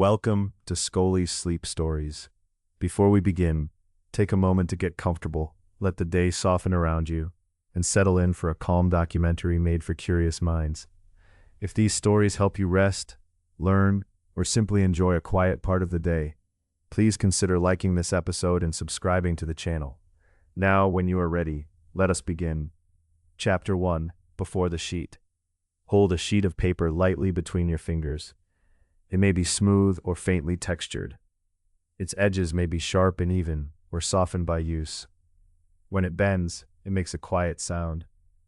Welcome to Scoli Sleep Stories. Before we begin, take a moment to get comfortable, let the day soften around you, and settle in for a calm documentary made for curious minds. If these stories help you rest, learn, or simply enjoy a quiet part of the day, please consider liking this episode and subscribing to the channel. Now, when you are ready, let us begin. Chapter 1: Before the Sheet. Hold a sheet of paper lightly between your fingers. It may be smooth or faintly textured. Its edges may be sharp and even, or softened by use. When it bends, it makes a quiet sound.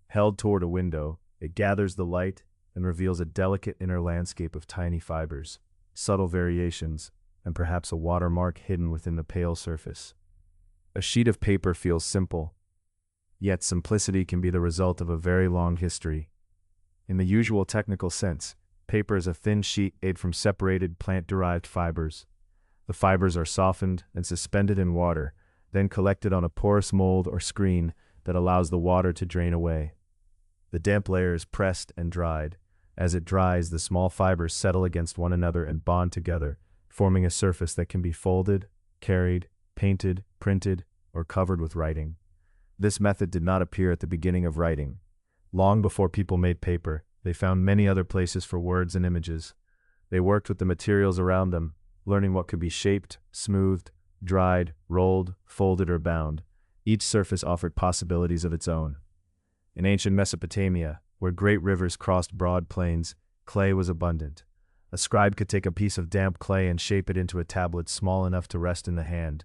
Held toward a window, it gathers the light and reveals a delicate inner landscape of tiny fibers, subtle variations, and perhaps a watermark hidden within the pale surface. A sheet of paper feels simple, yet simplicity can be the result of a very long history. In the usual technical sense, paper is a thin sheet made from separated plant-derived fibers. The fibers are softened and suspended in water, then collected on a porous mold or screen that allows the water to drain away. The damp layer is pressed and dried. As it dries, the small fibers settle against one another and bond together, forming a surface that can be folded, carried, painted, printed, or covered with writing. This method did not appear at the beginning of writing. Long before people made paper, they found many other places for words and images. They worked with the materials around them, learning what could be shaped, smoothed, dried, rolled, folded, or bound. Each surface offered possibilities of its own. In ancient Mesopotamia, where great rivers crossed broad plains, clay was abundant. A scribe could take a piece of damp clay and shape it into a tablet small enough to rest in the hand.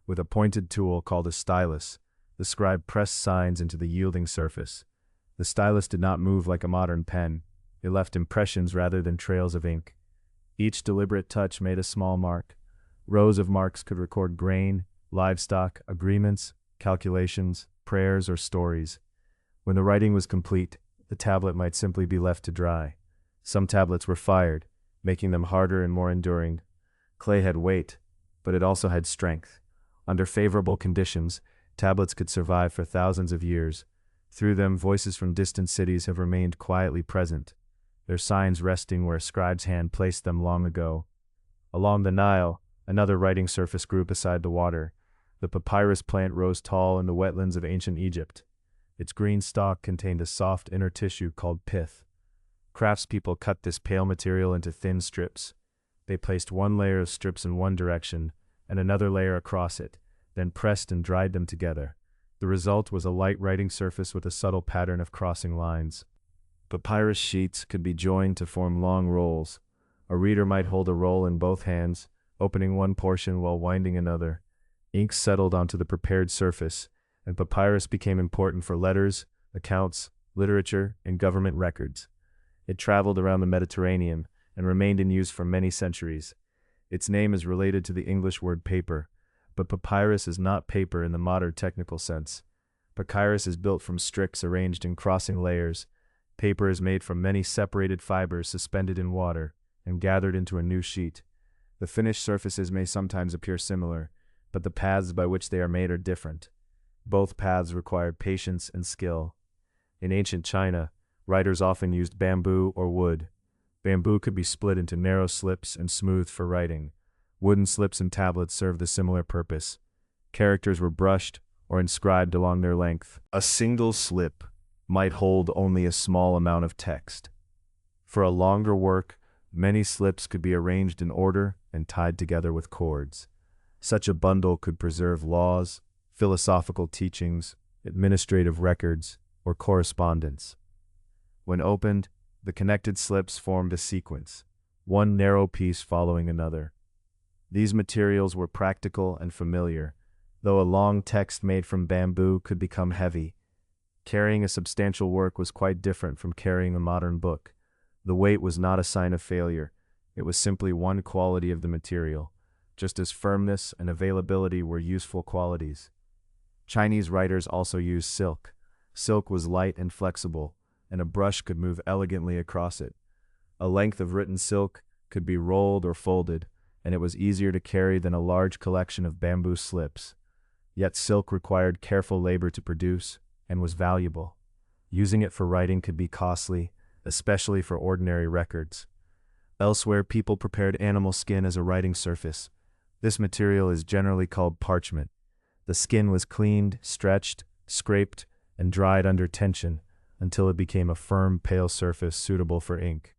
With a pointed tool called a stylus, the scribe pressed signs into the yielding surface. The stylus did not move like a modern pen. It left impressions rather than trails of ink. Each deliberate touch made a small mark. Rows of marks could record grain, livestock, agreements, calculations, prayers, or stories. When the writing was complete, the tablet might simply be left to dry. Some tablets were fired, making them harder and more enduring. Clay had weight, but it also had strength. Under favorable conditions, tablets could survive for thousands of years. Through them, voices from distant cities have remained quietly present, their signs resting where a scribe's hand placed them long ago. Along the Nile, another writing surface grew beside the water. The papyrus plant rose tall in the wetlands of ancient Egypt. Its green stalk contained a soft inner tissue called pith. Craftspeople cut this pale material into thin strips. They placed one layer of strips in one direction and another layer across it, then pressed and dried them together. The result was a light writing surface with a subtle pattern of crossing lines. Papyrus sheets could be joined to form long rolls. A reader might hold a roll in both hands, opening one portion while winding another. Ink settled onto the prepared surface, and papyrus became important for letters, accounts, literature, and government records. It traveled around the Mediterranean and remained in use for many centuries. Its name is related to the English word paper, but papyrus is not paper in the modern technical sense. Papyrus is built from sticks arranged in crossing layers. Paper is made from many separated fibers suspended in water and gathered into a new sheet. The finished surfaces may sometimes appear similar, but the paths by which they are made are different. Both paths required patience and skill. In ancient China, writers often used bamboo or wood. Bamboo could be split into narrow slips and smoothed for writing. Wooden slips and tablets served a similar purpose. Characters were brushed or inscribed along their length. A single slip might hold only a small amount of text. For a longer work, many slips could be arranged in order and tied together with cords. Such a bundle could preserve laws, philosophical teachings, administrative records, or correspondence. When opened, the connected slips formed a sequence, one narrow piece following another. These materials were practical and familiar, though a long text made from bamboo could become heavy. Carrying a substantial work was quite different from carrying a modern book. The weight was not a sign of failure. It was simply one quality of the material, just as firmness and availability were useful qualities. Chinese writers also used silk. Silk was light and flexible, and a brush could move elegantly across it. A length of written silk could be rolled or folded, and it was easier to carry than a large collection of bamboo slips. Yet silk required careful labor to produce and was valuable. Using it for writing could be costly, especially for ordinary records. Elsewhere, people prepared animal skin as a writing surface. This material is generally called parchment. The skin was cleaned, stretched, scraped, and dried under tension until it became a firm, pale surface suitable for ink.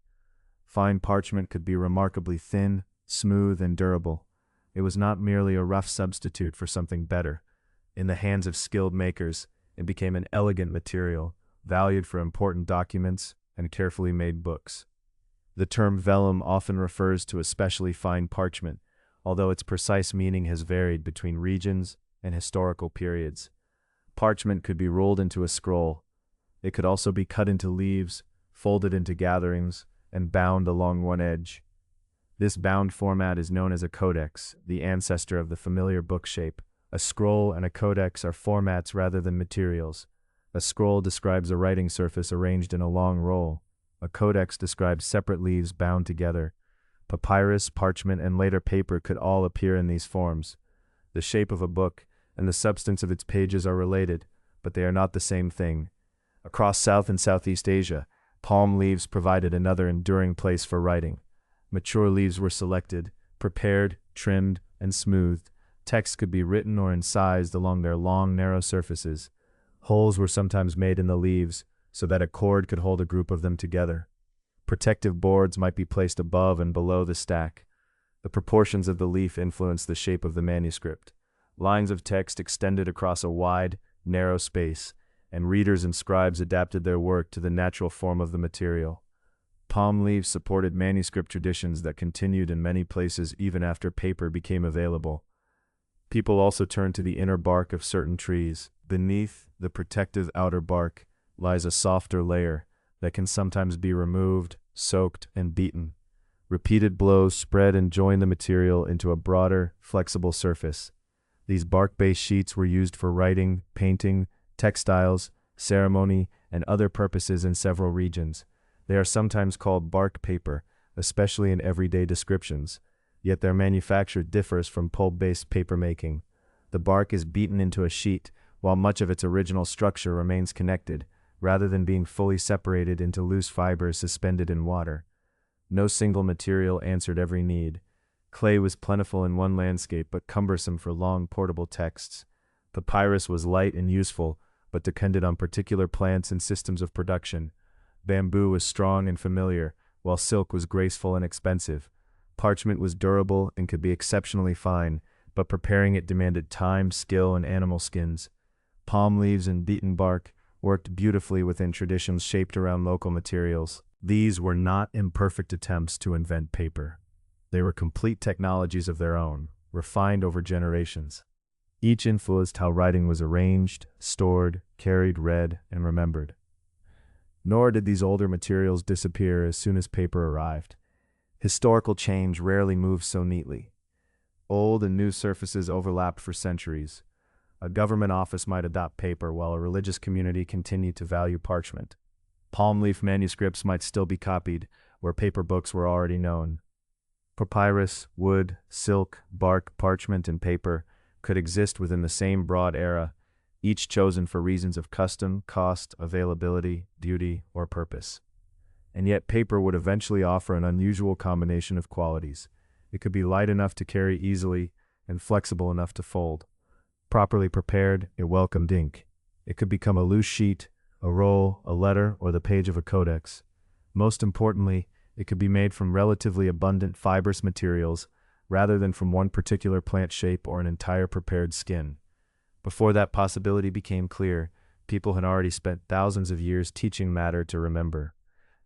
Fine parchment could be remarkably thin, smooth, and durable. It was not merely a rough substitute for something better. In the hands of skilled makers, it became an elegant material, valued for important documents and carefully made books. The term vellum often refers to especially fine parchment, although its precise meaning has varied between regions and historical periods. Parchment could be rolled into a scroll. It could also be cut into leaves, folded into gatherings, and bound along one edge. This bound format is known as a codex, the ancestor of the familiar book shape. A scroll and a codex are formats rather than materials. A scroll describes a writing surface arranged in a long roll. A codex describes separate leaves bound together. Papyrus, parchment, and later paper could all appear in these forms. The shape of a book and the substance of its pages are related, but they are not the same thing. Across South and Southeast Asia, palm leaves provided another enduring place for writing. Mature leaves were selected, prepared, trimmed, and smoothed. Text could be written or incised along their long, narrow surfaces. Holes were sometimes made in the leaves so that a cord could hold a group of them together. Protective boards might be placed above and below the stack. The proportions of the leaf influenced the shape of the manuscript. Lines of text extended across a wide, narrow space, and readers and scribes adapted their work to the natural form of the material. Palm leaves supported manuscript traditions that continued in many places even after paper became available. People also turned to the inner bark of certain trees. Beneath the protective outer bark lies a softer layer that can sometimes be removed, soaked, and beaten. Repeated blows spread and joined the material into a broader, flexible surface. These bark-based sheets were used for writing, painting, textiles, ceremony, and other purposes in several regions. They are sometimes called bark paper, especially in everyday descriptions, yet their manufacture differs from pulp-based papermaking. The bark is beaten into a sheet, while much of its original structure remains connected, rather than being fully separated into loose fibers suspended in water. No single material answered every need. Clay was plentiful in one landscape but cumbersome for long portable texts. Papyrus was light and useful, but depended on particular plants and systems of production. Bamboo was strong and familiar, while silk was graceful and expensive. Parchment was durable and could be exceptionally fine, but preparing it demanded time, skill, and animal skins. Palm leaves and beaten bark worked beautifully within traditions shaped around local materials. These were not imperfect attempts to invent paper. They were complete technologies of their own, refined over generations. Each influenced how writing was arranged, stored, carried, read, and remembered. Nor did these older materials disappear as soon as paper arrived. Historical change rarely moves so neatly. Old and new surfaces overlapped for centuries. A government office might adopt paper while a religious community continued to value parchment. Palm leaf manuscripts might still be copied where paper books were already known. Papyrus, wood, silk, bark, parchment, and paper could exist within the same broad era, each chosen for reasons of custom, cost, availability, beauty, or purpose. And yet paper would eventually offer an unusual combination of qualities. It could be light enough to carry easily and flexible enough to fold. Properly prepared, it welcomed ink. It could become a loose sheet, a roll, a letter, or the page of a codex. Most importantly, it could be made from relatively abundant fibrous materials rather than from one particular plant shape or an entire prepared skin. Before that possibility became clear, people had already spent thousands of years teaching matter to remember.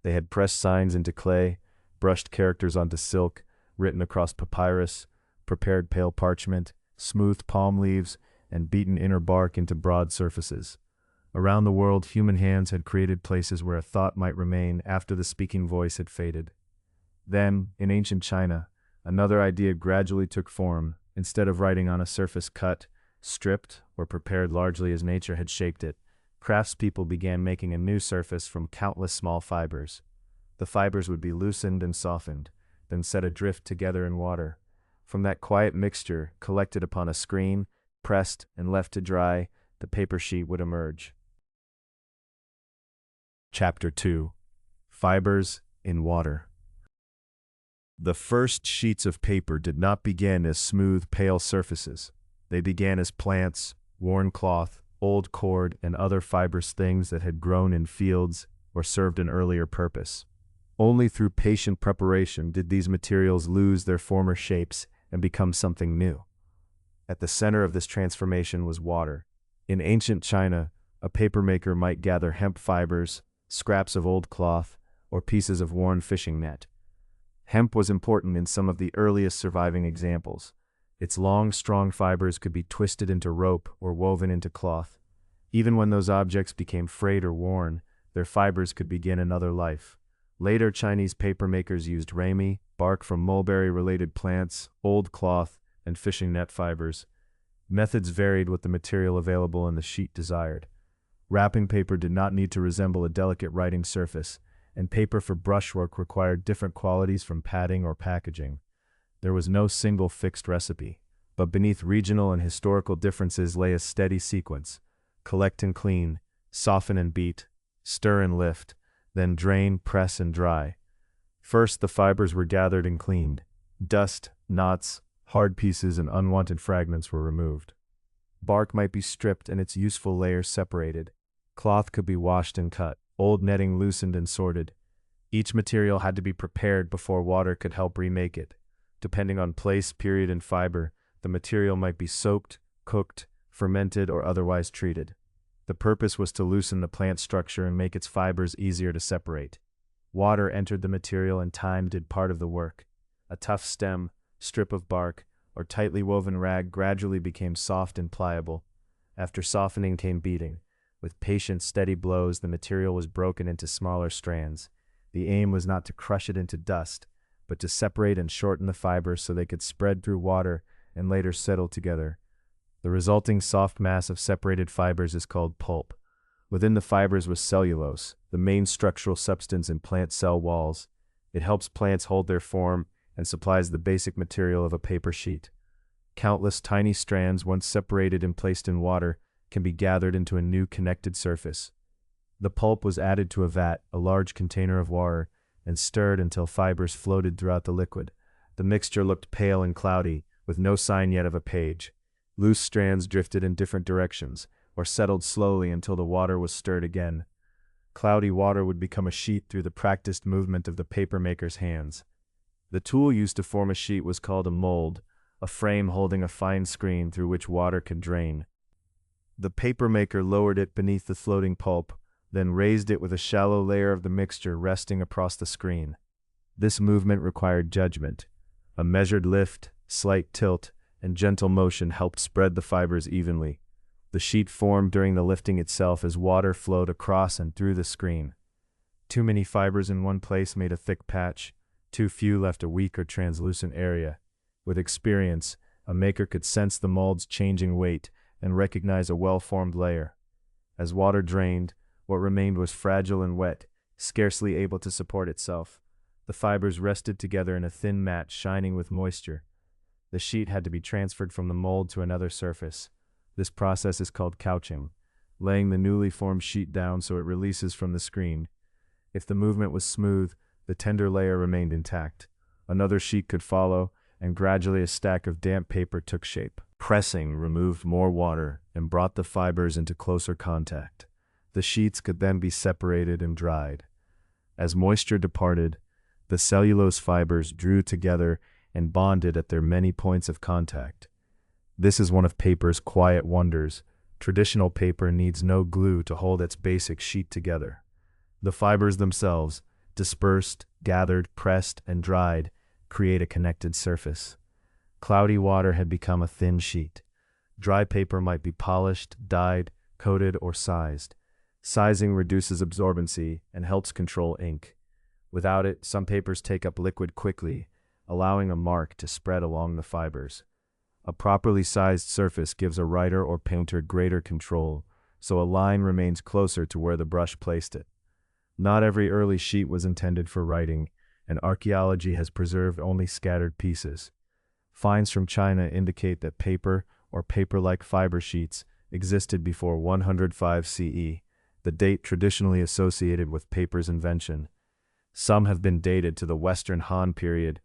They had pressed signs into clay, brushed characters onto silk, written across papyrus, prepared pale parchment, smoothed palm leaves, and beaten inner bark into broad surfaces. Around the world, human hands had created places where a thought might remain after the speaking voice had faded. Then, in ancient China, another idea gradually took form. Instead of writing on a surface cut, stripped, or prepared largely as nature had shaped it, craftspeople began making a new surface from countless small fibers. The fibers would be loosened and softened, then set adrift together in water. From that quiet mixture, collected upon a screen, pressed, and left to dry, the paper sheet would emerge. Chapter 2. Fibers in Water. The first sheets of paper did not begin as smooth, pale surfaces. They began as plants, worn cloth, old cord, and other fibrous things that had grown in fields or served an earlier purpose. Only through patient preparation did these materials lose their former shapes and become something new. At the center of this transformation was water. In ancient China, a papermaker might gather hemp fibers, scraps of old cloth, or pieces of worn fishing net. Hemp was important in some of the earliest surviving examples. Its long, strong fibers could be twisted into rope or woven into cloth. Even when those objects became frayed or worn, their fibers could begin another life. Later Chinese papermakers used rami, bark from mulberry-related plants, old cloth, and fishing net fibers. Methods varied with the material available and the sheet desired. Wrapping paper did not need to resemble a delicate writing surface, and paper for brushwork required different qualities from padding or packaging. There was no single fixed recipe, but beneath regional and historical differences lay a steady sequence: collect and clean, soften and beat, stir and lift, then drain, press, and dry. First, the fibers were gathered and cleaned. Dust, knots, hard pieces, and unwanted fragments were removed. Bark might be stripped and its useful layers separated. Cloth could be washed and cut, old netting loosened and sorted. Each material had to be prepared before water could help remake it. Depending on place, period, and fiber, the material might be soaked, cooked, fermented, or otherwise treated. The purpose was to loosen the plant structure and make its fibers easier to separate. Water entered the material and time did part of the work. A tough stem, strip of bark, or tightly woven rag gradually became soft and pliable. After softening came beating. With patient, steady blows, the material was broken into smaller strands. The aim was not to crush it into dust, but to separate and shorten the fibers so they could spread through water and later settle together. The resulting soft mass of separated fibers is called pulp. Within the fibers was cellulose, the main structural substance in plant cell walls. It helps plants hold their form and supplies the basic material of a paper sheet. Countless tiny strands, once separated and placed in water, can be gathered into a new connected surface. The pulp was added to a vat, a large container of water, and stirred until fibers floated throughout the liquid. The mixture looked pale and cloudy, with no sign yet of a page. Loose strands drifted in different directions, or settled slowly until the water was stirred again. Cloudy water would become a sheet through the practiced movement of the papermaker's hands. The tool used to form a sheet was called a mold, a frame holding a fine screen through which water could drain. The papermaker lowered it beneath the floating pulp, then raised it with a shallow layer of the mixture resting across the screen. This movement required judgment. A measured lift, slight tilt, and gentle motion helped spread the fibers evenly. The sheet formed during the lifting itself as water flowed across and through the screen. Too many fibers in one place made a thick patch. Too few left a weak or translucent area. With experience, a maker could sense the mold's changing weight and recognize a well-formed layer. As water drained, what remained was fragile and wet, scarcely able to support itself. The fibers rested together in a thin mat shining with moisture. The sheet had to be transferred from the mold to another surface. This process is called couching, laying the newly formed sheet down so it releases from the screen. If the movement was smooth, the tender layer remained intact. Another sheet could follow, and gradually a stack of damp paper took shape. Pressing removed more water and brought the fibers into closer contact. The sheets could then be separated and dried. As moisture departed, the cellulose fibers drew together and bonded at their many points of contact. This is one of paper's quiet wonders. Traditional paper needs no glue to hold its basic sheet together. The fibers themselves, dispersed, gathered, pressed, and dried, create a connected surface. Cloudy water had become a thin sheet. Dry paper might be polished, dyed, coated, or sized. Sizing reduces absorbency and helps control ink. Without it, some papers take up liquid quickly, allowing a mark to spread along the fibers. A properly sized surface gives a writer or painter greater control, so a line remains closer to where the brush placed it. Not every early sheet was intended for writing, and archaeology has preserved only scattered pieces. Finds from China indicate that paper or paper-like fiber sheets existed before 105 CE, the date traditionally associated with paper's invention. Some have been dated to the Western Han period,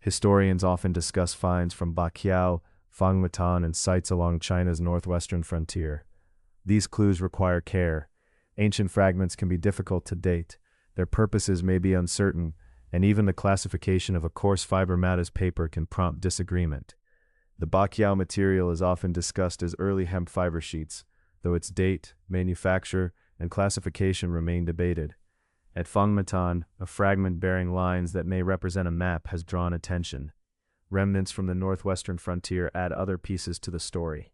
Historians often discuss finds from Baqiao, Fangmetan, and sites along China's northwestern frontier. These clues require care. Ancient fragments can be difficult to date, their purposes may be uncertain, and even the classification of a coarse fiber mat as paper can prompt disagreement. The Baqiao material is often discussed as early hemp fiber sheets, though its date, manufacture, and classification remain debated. At Fangmetan, a fragment bearing lines that may represent a map has drawn attention. Remnants from the northwestern frontier add other pieces to the story.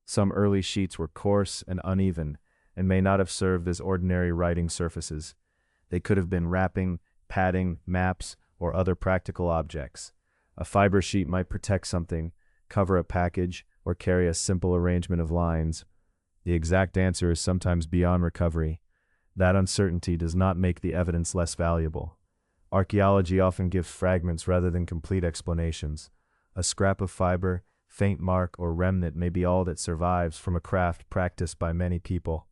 Some early sheets were coarse and uneven, and may not have served as ordinary writing surfaces. They could have been wrapping, padding, maps, or other practical objects. A fiber sheet might protect something, cover a package, or carry a simple arrangement of lines. The exact answer is sometimes beyond recovery. That uncertainty does not make the evidence less valuable. Archaeology often gives fragments rather than complete explanations. A scrap of fiber, faint mark, or remnant may be all that survives from a craft practiced by many people.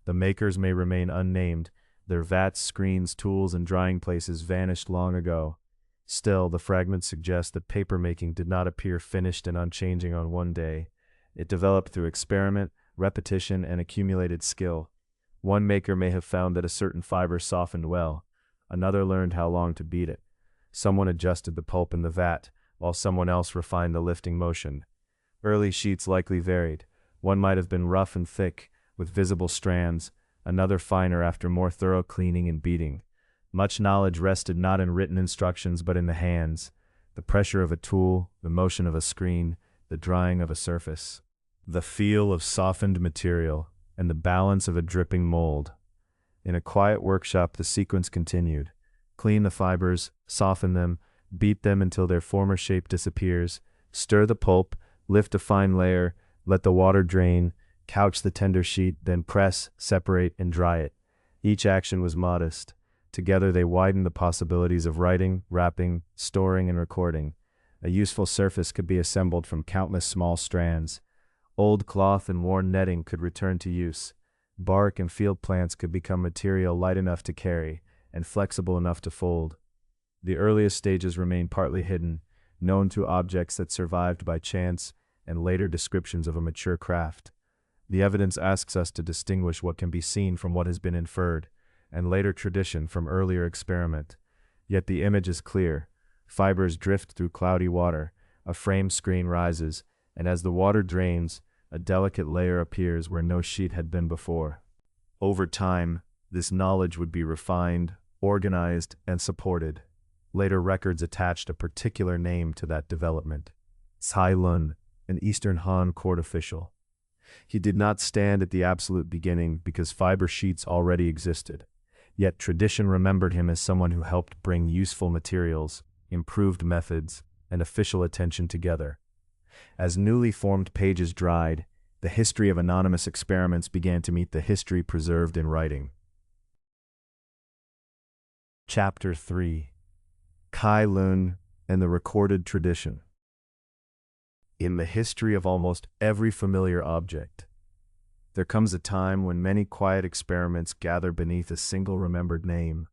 The makers may remain unnamed, their vats, screens, tools, and drying places vanished long ago. Still, the fragments suggest that papermaking did not appear finished and unchanging on one day. It developed through experiment, repetition, and accumulated skill. One maker may have found that a certain fiber softened well. Another learned how long to beat it. Someone adjusted the pulp in the vat, while someone else refined the lifting motion. Early sheets likely varied. One might have been rough and thick, with visible strands, another finer after more thorough cleaning and beating. Much knowledge rested not in written instructions but in the hands, the pressure of a tool, the motion of a screen, the drying of a surface, the feel of softened material, and the balance of a dripping mold. In a quiet workshop, the sequence continued. Clean the fibers, soften them, beat them until their former shape disappears, stir the pulp, lift a fine layer, let the water drain, couch the tender sheet, then press, separate, and dry it. Each action was modest. Together they widened the possibilities of writing, wrapping, storing, and recording. A useful surface could be assembled from countless small strands. Old cloth and worn netting could return to use. Bark and field plants could become material light enough to carry and flexible enough to fold. The earliest stages remain partly hidden, known to objects that survived by chance and later descriptions of a mature craft. The evidence asks us to distinguish what can be seen from what has been inferred, and later tradition from earlier experiment. Yet the image is clear. Fibers drift through cloudy water, a frame screen rises, and as the water drains, a delicate layer appears where no sheet had been before. Over time, this knowledge would be refined, organized, and supported. Later records attached a particular name to that development. Cai Lun, an Eastern Han court official. He did not stand at the absolute beginning because fiber sheets already existed. Yet tradition remembered him as someone who helped bring useful materials, improved methods, and official attention together. As newly formed pages dried, the history of anonymous experiments began to meet the history preserved in writing. Chapter 3. Cai Lun and the Recorded Tradition. In the history of almost every familiar object, there comes a time when many quiet experiments gather beneath a single remembered name.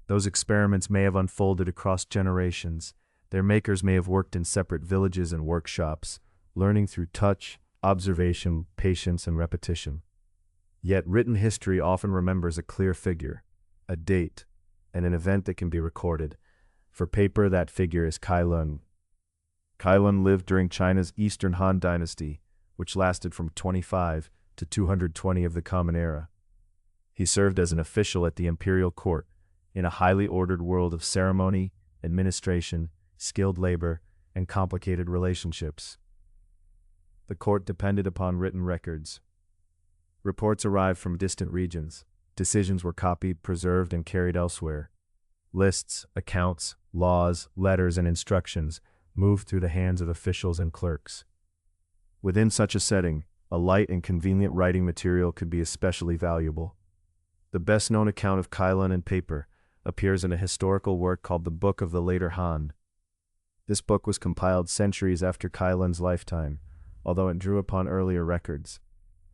Those experiments may have unfolded across generations. Their makers may have worked in separate villages and workshops, learning through touch, observation, patience, and repetition. Yet written history often remembers a clear figure, a date, and an event that can be recorded. For paper, that figure is Cai Lun. Cai Lun lived during China's Eastern Han Dynasty, which lasted from 25 to 220 of the Common Era. He served as an official at the imperial court, in a highly ordered world of ceremony, administration, skilled labor, and complicated relationships. The court depended upon written records. Reports arrived from distant regions. Decisions were copied, preserved, and carried elsewhere. Lists, accounts, laws, letters, and instructions moved through the hands of officials and clerks. Within such a setting, a light and convenient writing material could be especially valuable. The best-known account of Cai Lun in paper appears in a historical work called the Book of the Later Han. This book was compiled centuries after Cai Lun's lifetime, although it drew upon earlier records.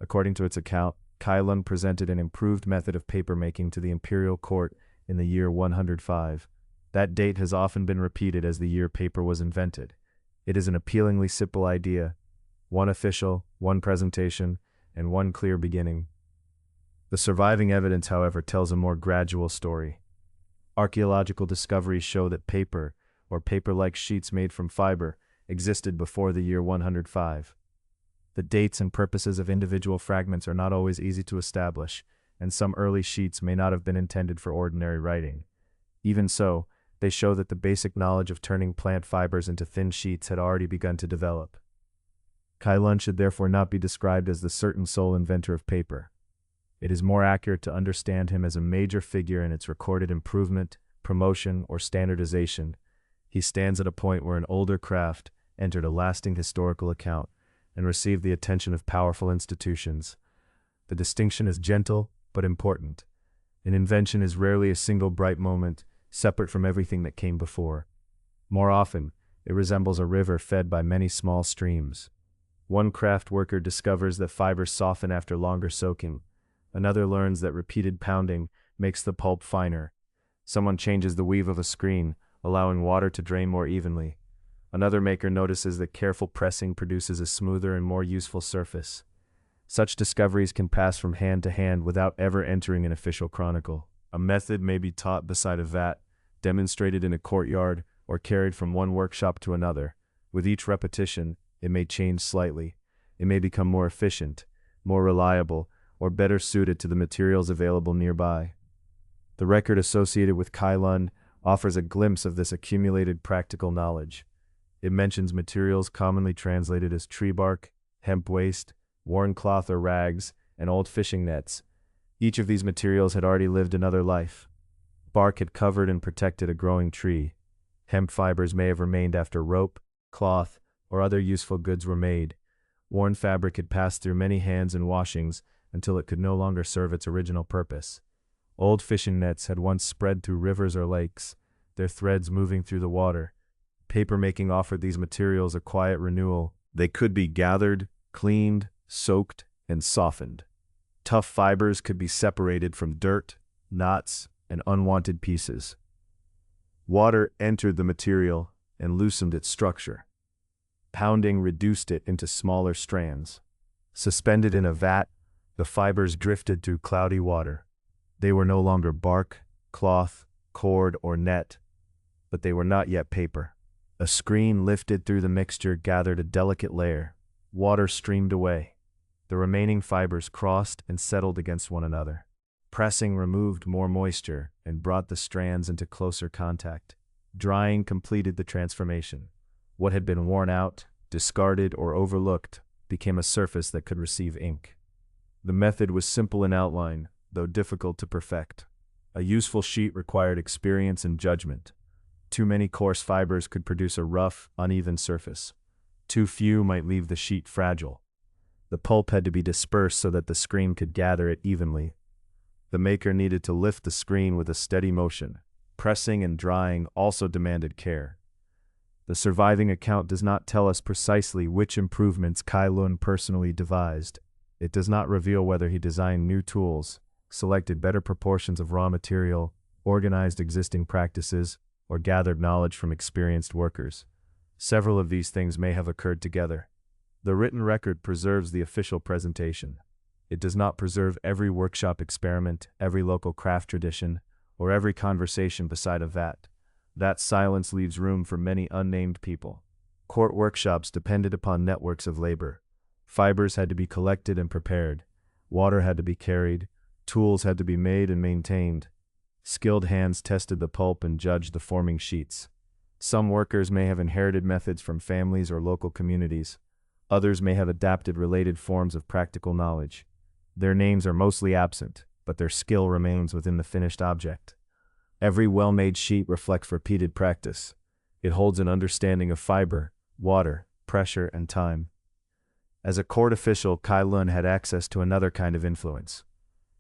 According to its account, Cai Lun presented an improved method of papermaking to the imperial court in the year 105. That date has often been repeated as the year paper was invented. It is an appealingly simple idea: one official, one presentation, and one clear beginning. The surviving evidence, however, tells a more gradual story. Archaeological discoveries show that paper, or paper-like sheets made from fiber, existed before the year 105. The dates and purposes of individual fragments are not always easy to establish, and some early sheets may not have been intended for ordinary writing. Even so, they show that the basic knowledge of turning plant fibers into thin sheets had already begun to develop. Kai Lun should therefore not be described as the certain sole inventor of paper. It is more accurate to understand him as a major figure in its recorded improvement, promotion, or standardization. He stands at a point where an older craft entered a lasting historical account and received the attention of powerful institutions. The distinction is gentle but important. An invention is rarely a single bright moment, separate from everything that came before. More often, it resembles a river fed by many small streams. One craft worker discovers that fibers soften after longer soaking. Another learns that repeated pounding makes the pulp finer. Someone changes the weave of a screen, allowing water to drain more evenly. Another maker notices that careful pressing produces a smoother and more useful surface. Such discoveries can pass from hand to hand without ever entering an official chronicle. A method may be taught beside a vat, demonstrated in a courtyard, or carried from one workshop to another. With each repetition, it may change slightly. It may become more efficient, more reliable, or better suited to the materials available nearby. The record associated with Kai Lun offers a glimpse of this accumulated practical knowledge. It mentions materials commonly translated as tree bark, hemp waste, worn cloth or rags, and old fishing nets. Each of these materials had already lived another life. Bark had covered and protected a growing tree. Hemp fibers may have remained after rope, cloth, or other useful goods were made. Worn fabric had passed through many hands and washings until it could no longer serve its original purpose. Old fishing nets had once spread through rivers or lakes, their threads moving through the water. Papermaking offered these materials a quiet renewal. They could be gathered, cleaned, soaked, and softened. Tough fibers could be separated from dirt, knots, and unwanted pieces. Water entered the material and loosened its structure. Pounding reduced it into smaller strands. Suspended in a vat, the fibers drifted through cloudy water. They were no longer bark, cloth, cord, or net, but they were not yet paper. A screen lifted through the mixture gathered a delicate layer. Water streamed away. The remaining fibers crossed and settled against one another. Pressing removed more moisture and brought the strands into closer contact. Drying completed the transformation. What had been worn out, discarded, or overlooked became a surface that could receive ink. The method was simple in outline, though difficult to perfect. A useful sheet required experience and judgment. Too many coarse fibers could produce a rough, uneven surface. Too few might leave the sheet fragile. The pulp had to be dispersed so that the screen could gather it evenly. The maker needed to lift the screen with a steady motion. Pressing and drying also demanded care. The surviving account does not tell us precisely which improvements Kai Lun personally devised. It does not reveal whether he designed new tools, selected better proportions of raw material, organized existing practices, or gathered knowledge from experienced workers. Several of these things may have occurred together. The written record preserves the official presentation. It does not preserve every workshop experiment, every local craft tradition, or every conversation beside a vat. That silence leaves room for many unnamed people. Court workshops depended upon networks of labor. Fibers had to be collected and prepared. Water had to be carried. Tools had to be made and maintained. Skilled hands tested the pulp and judged the forming sheets. Some workers may have inherited methods from families or local communities. Others may have adapted related forms of practical knowledge. Their names are mostly absent, but their skill remains within the finished object. Every well-made sheet reflects repeated practice. It holds an understanding of fiber, water, pressure, and time. As a court official, Kai Lun had access to another kind of influence.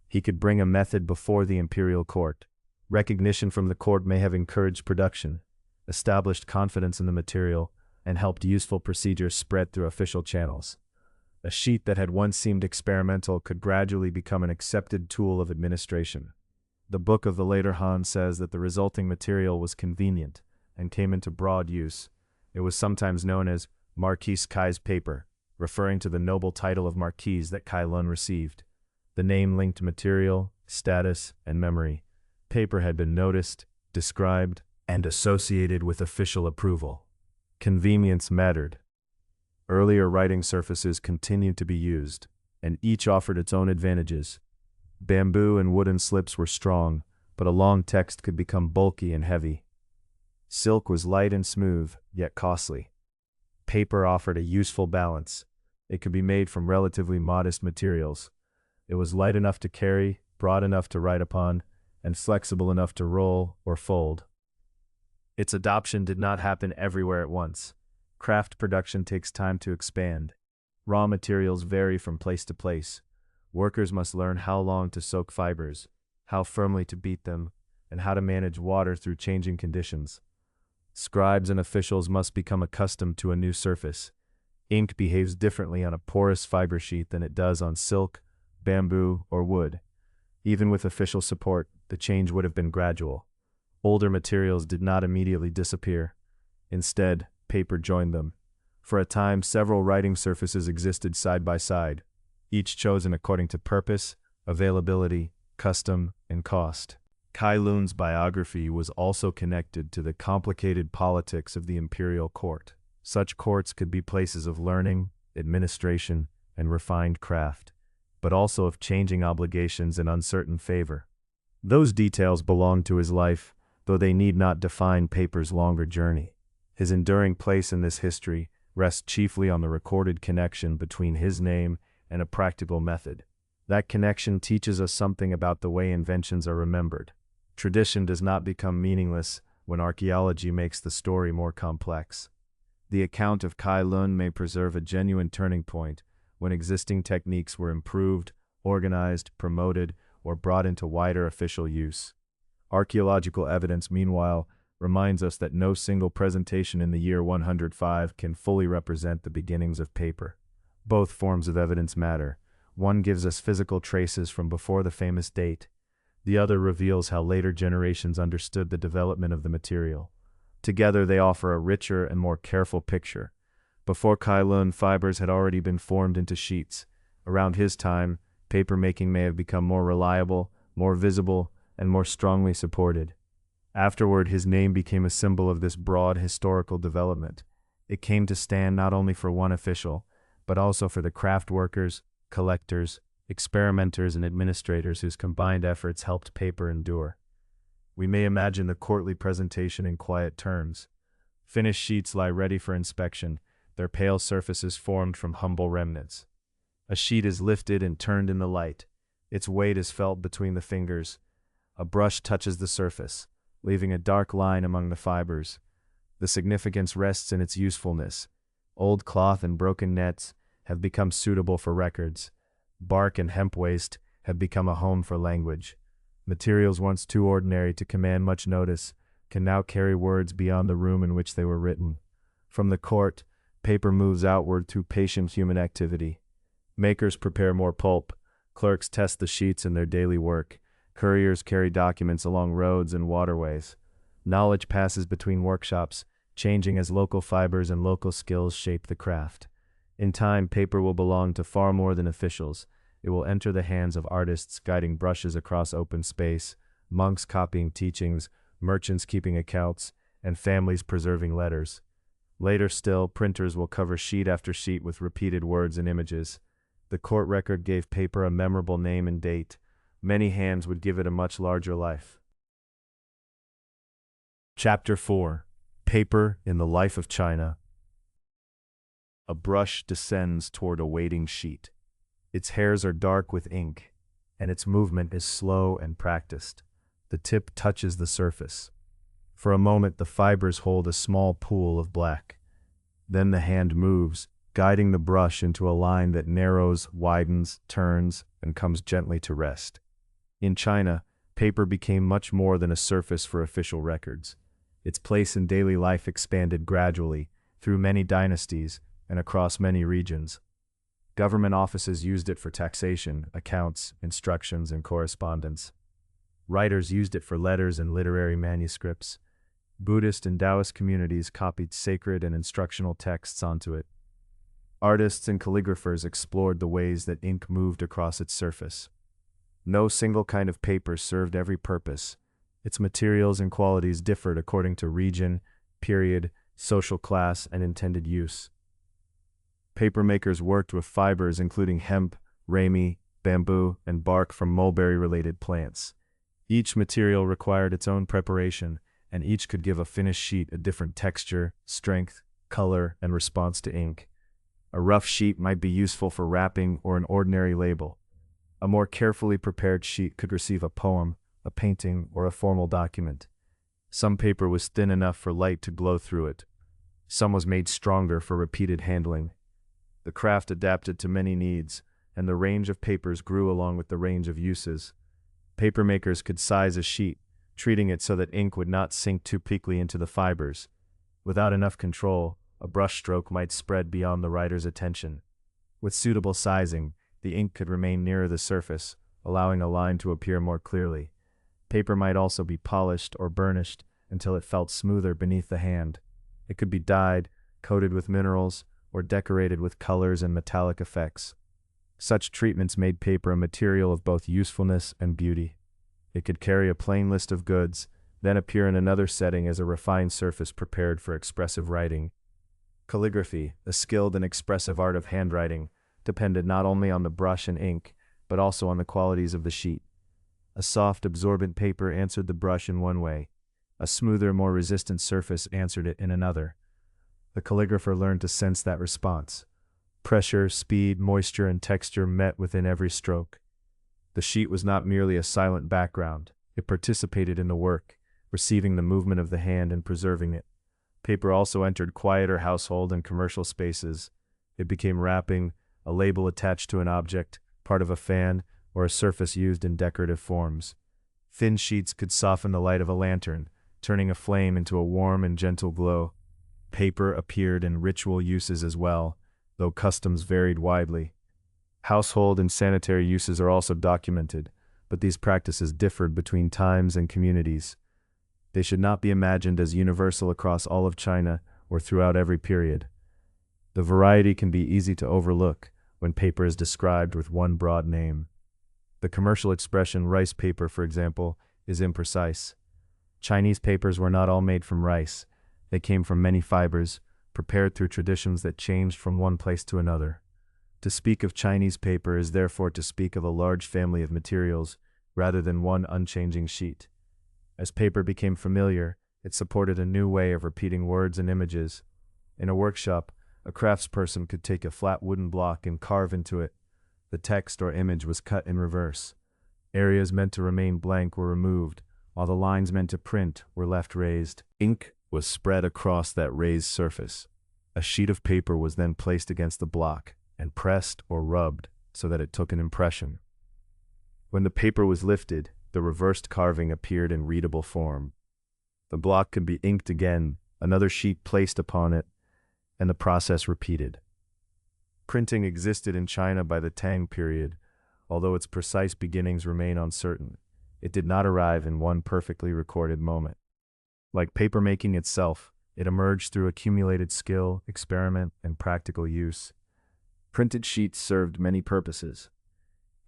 He could bring a method before the imperial court. Recognition from the court may have encouraged production, established confidence in the material, and helped useful procedures spread through official channels. A sheet that had once seemed experimental could gradually become an accepted tool of administration. The Book of the Later Han says that the resulting material was convenient and came into broad use. It was sometimes known as Marquis Kai's paper, referring to the noble title of Marquis that Kai Lun received. The name linked material, status, and memory. Paper had been noticed, described, and associated with official approval. Convenience mattered. Earlier writing surfaces continued to be used, and each offered its own advantages. Bamboo and wooden slips were strong, but a long text could become bulky and heavy. Silk was light and smooth, yet costly. Paper offered a useful balance. It could be made from relatively modest materials. It was light enough to carry, broad enough to write upon, and flexible enough to roll or fold. Its adoption did not happen everywhere at once. Craft production takes time to expand. Raw materials vary from place to place. Workers must learn how long to soak fibers, how firmly to beat them, and how to manage water through changing conditions. Scribes and officials must become accustomed to a new surface. Ink behaves differently on a porous fiber sheet than it does on silk, bamboo, or wood. Even with official support, the change would have been gradual. Older materials did not immediately disappear. Instead, paper joined them. For a time, several writing surfaces existed side by side, each chosen according to purpose, availability, custom, and cost. Kai Lun's biography was also connected to the complicated politics of the imperial court. Such courts could be places of learning, administration, and refined craft, but also of changing obligations and uncertain favor. Those details belonged to his life, though they need not define Paper's longer journey. His enduring place in this history rests chiefly on the recorded connection between his name and a practical method. That connection teaches us something about the way inventions are remembered. Tradition does not become meaningless when archaeology makes the story more complex. The account of Kai Lun may preserve a genuine turning point when existing techniques were improved, organized, promoted, or brought into wider official use. Archaeological evidence, meanwhile, reminds us that no single presentation in the year 105 can fully represent the beginnings of paper. Both forms of evidence matter. One gives us physical traces from before the famous date. The other reveals how later generations understood the development of the material. Together they offer a richer and more careful picture. Before Kai Lun, fibers had already been formed into sheets. Around his time, paper making may have become more reliable, more visible, and more strongly supported. Afterward, his name became a symbol of this broad historical development. It came to stand not only for one official, but also for the craft workers, collectors, experimenters, and administrators whose combined efforts helped paper endure. We may imagine the courtly presentation in quiet terms. Finished sheets lie ready for inspection, their pale surfaces formed from humble remnants. A sheet is lifted and turned in the light. Its weight is felt between the fingers. A brush touches the surface, leaving a dark line among the fibers. The significance rests in its usefulness. Old cloth and broken nets have become suitable for records. Bark and hemp waste have become a home for language. Materials once too ordinary to command much notice can now carry words beyond the room in which they were written. From the court, paper moves outward through patient human activity. Makers prepare more pulp. Clerks test the sheets in their daily work. Couriers carry documents along roads and waterways. Knowledge passes between workshops, changing as local fibers and local skills shape the craft. In time, paper will belong to far more than officials. It will enter the hands of artists guiding brushes across open space, monks copying teachings, merchants keeping accounts, and families preserving letters. Later still, printers will cover sheet after sheet with repeated words and images. The court record gave paper a memorable name and date. Many hands would give it a much larger life. Chapter 4. Paper in the Life of China. A brush descends toward a waiting sheet. Its hairs are dark with ink, and its movement is slow and practiced. The tip touches the surface. For a moment, the fibers hold a small pool of black. Then the hand moves, guiding the brush into a line that narrows, widens, turns, and comes gently to rest. In China, paper became much more than a surface for official records. Its place in daily life expanded gradually, through many dynasties, and across many regions. Government offices used it for taxation, accounts, instructions, and correspondence. Writers used it for letters and literary manuscripts. Buddhist and Taoist communities copied sacred and instructional texts onto it. Artists and calligraphers explored the ways that ink moved across its surface. No single kind of paper served every purpose. Its materials and qualities differed according to region, period, social class, and intended use. Papermakers worked with fibers including hemp, ramie, bamboo, and bark from mulberry-related plants. Each material required its own preparation, and each could give a finished sheet a different texture, strength, color, and response to ink. A rough sheet might be useful for wrapping or an ordinary label. A more carefully prepared sheet could receive a poem, a painting, or a formal document. Some paper was thin enough for light to glow through it. Some was made stronger for repeated handling. The craft adapted to many needs, and the range of papers grew along with the range of uses. Papermakers could size a sheet, treating it so that ink would not sink too quickly into the fibers. Without enough control, a brushstroke might spread beyond the writer's attention. With suitable sizing, the ink could remain nearer the surface, allowing a line to appear more clearly. Paper might also be polished or burnished until it felt smoother beneath the hand. It could be dyed, coated with minerals, or decorated with colors and metallic effects. Such treatments made paper a material of both usefulness and beauty. It could carry a plain list of goods, then appear in another setting as a refined surface prepared for expressive writing. Calligraphy, a skilled and expressive art of handwriting, depended not only on the brush and ink, but also on the qualities of the sheet. A soft, absorbent paper answered the brush in one way. A smoother, more resistant surface answered it in another. The calligrapher learned to sense that response. Pressure, speed, moisture, and texture met within every stroke. The sheet was not merely a silent background. It participated in the work, receiving the movement of the hand and preserving it. Paper also entered quieter household and commercial spaces. It became wrapping, a label attached to an object, part of a fan, or a surface used in decorative forms. Thin sheets could soften the light of a lantern, turning a flame into a warm and gentle glow. Paper appeared in ritual uses as well, though customs varied widely. Household and sanitary uses are also documented, but these practices differed between times and communities. They should not be imagined as universal across all of China or throughout every period. The variety can be easy to overlook when paper is described with one broad name. The commercial expression rice paper, for example, is imprecise. Chinese papers were not all made from rice. They came from many fibers, prepared through traditions that changed from one place to another. To speak of Chinese paper is therefore to speak of a large family of materials, rather than one unchanging sheet. As paper became familiar, it supported a new way of repeating words and images. In a workshop, a craftsperson could take a flat wooden block and carve into it. The text or image was cut in reverse. Areas meant to remain blank were removed, while the lines meant to print were left raised. Ink was spread across that raised surface. A sheet of paper was then placed against the block and pressed or rubbed so that it took an impression. When the paper was lifted, the reversed carving appeared in readable form. The block could be inked again, another sheet placed upon it, and the process repeated. Printing existed in China by the Tang period, although its precise beginnings remain uncertain. It did not arrive in one perfectly recorded moment. Like papermaking itself, it emerged through accumulated skill, experiment, and practical use. Printed sheets served many purposes.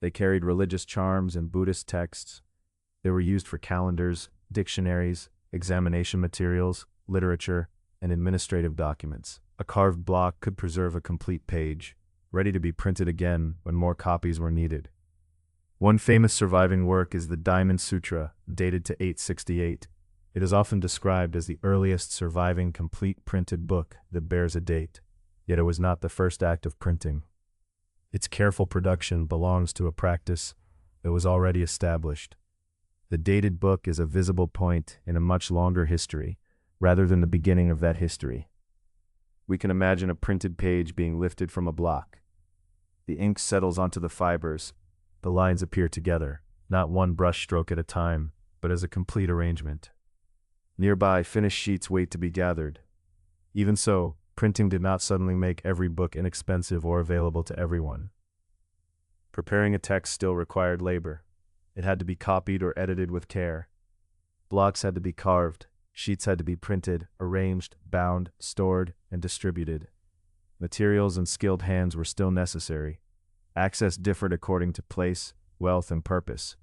They carried religious charms and Buddhist texts. They were used for calendars, dictionaries, examination materials, literature, and administrative documents. A carved block could preserve a complete page, ready to be printed again when more copies were needed. One famous surviving work is the Diamond Sutra, dated to 868. It is often described as the earliest surviving complete printed book that bears a date, yet it was not the first act of printing. Its careful production belongs to a practice that was already established. The dated book is a visible point in a much longer history, rather than the beginning of that history. We can imagine a printed page being lifted from a block. The ink settles onto the fibers. The lines appear together, not one brush stroke at a time, but as a complete arrangement. Nearby, finished sheets wait to be gathered. Even so, printing did not suddenly make every book inexpensive or available to everyone. Preparing a text still required labor. It had to be copied or edited with care. Blocks had to be carved, sheets had to be printed, arranged, bound, stored, and distributed. Materials and skilled hands were still necessary. Access differed according to place, wealth, and purpose.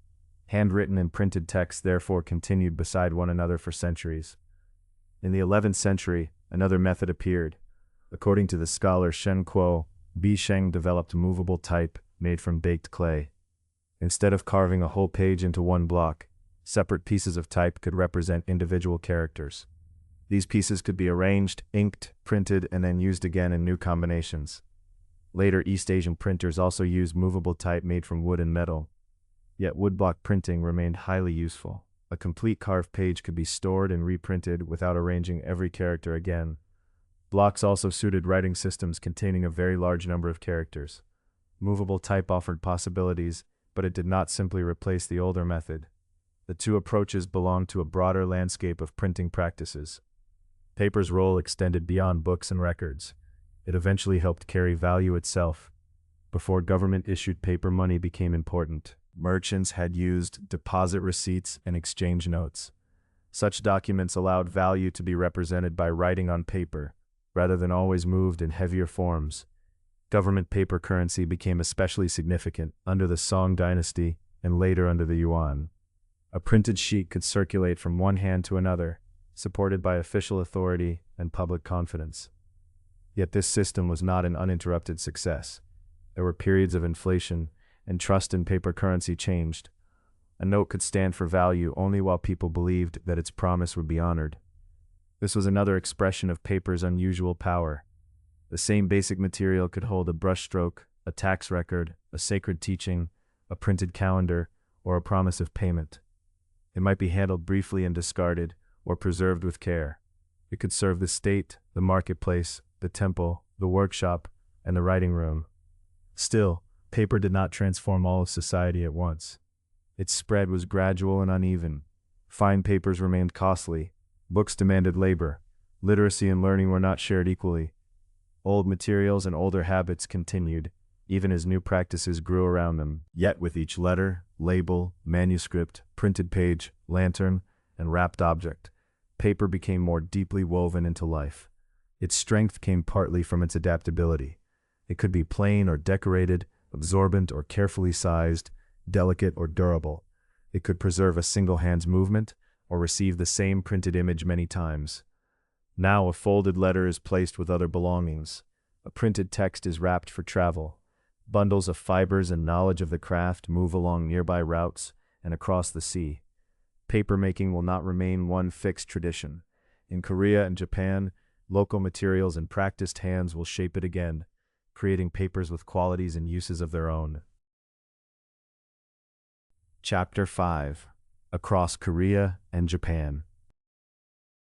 Handwritten and printed texts therefore continued beside one another for centuries. In the 11th century, another method appeared. According to the scholar Shen Kuo, Bi Sheng developed movable type made from baked clay. Instead of carving a whole page into one block, separate pieces of type could represent individual characters. These pieces could be arranged, inked, printed, and then used again in new combinations. Later East Asian printers also used movable type made from wood and metal. Yet woodblock printing remained highly useful. A complete carved page could be stored and reprinted without arranging every character again. Blocks also suited writing systems containing a very large number of characters. Movable type offered possibilities, but it did not simply replace the older method. The two approaches belonged to a broader landscape of printing practices. Paper's role extended beyond books and records. It eventually helped carry value itself. Before government-issued paper money became important, merchants had used deposit receipts and exchange notes. Such documents allowed value to be represented by writing on paper, rather than always moved in heavier forms. Government paper currency became especially significant under the Song dynasty and later under the Yuan. A printed sheet could circulate from one hand to another, supported by official authority and public confidence. Yet this system was not an uninterrupted success. There were periods of inflation, and trust in paper currency changed. A note could stand for value only while people believed that its promise would be honored. This was another expression of paper's unusual power. The same basic material could hold a brushstroke, a tax record, a sacred teaching, a printed calendar, or a promise of payment. It might be handled briefly and discarded, or preserved with care. It could serve the state, the marketplace, the temple, the workshop, and the writing room. Still, paper did not transform all of society at once. Its spread was gradual and uneven. Fine papers remained costly. Books demanded labor. Literacy and learning were not shared equally. Old materials and older habits continued, even as new practices grew around them. Yet with each letter, label, manuscript, printed page, lantern, and wrapped object, paper became more deeply woven into life. Its strength came partly from its adaptability. It could be plain or decorated, absorbent or carefully sized, delicate or durable. It could preserve a single hand's movement or receive the same printed image many times. Now a folded letter is placed with other belongings. A printed text is wrapped for travel. Bundles of fibers and knowledge of the craft move along nearby routes and across the sea. Papermaking will not remain one fixed tradition. In Korea and Japan, local materials and practiced hands will shape it again, creating papers with qualities and uses of their own. Chapter 5. Across Korea and Japan.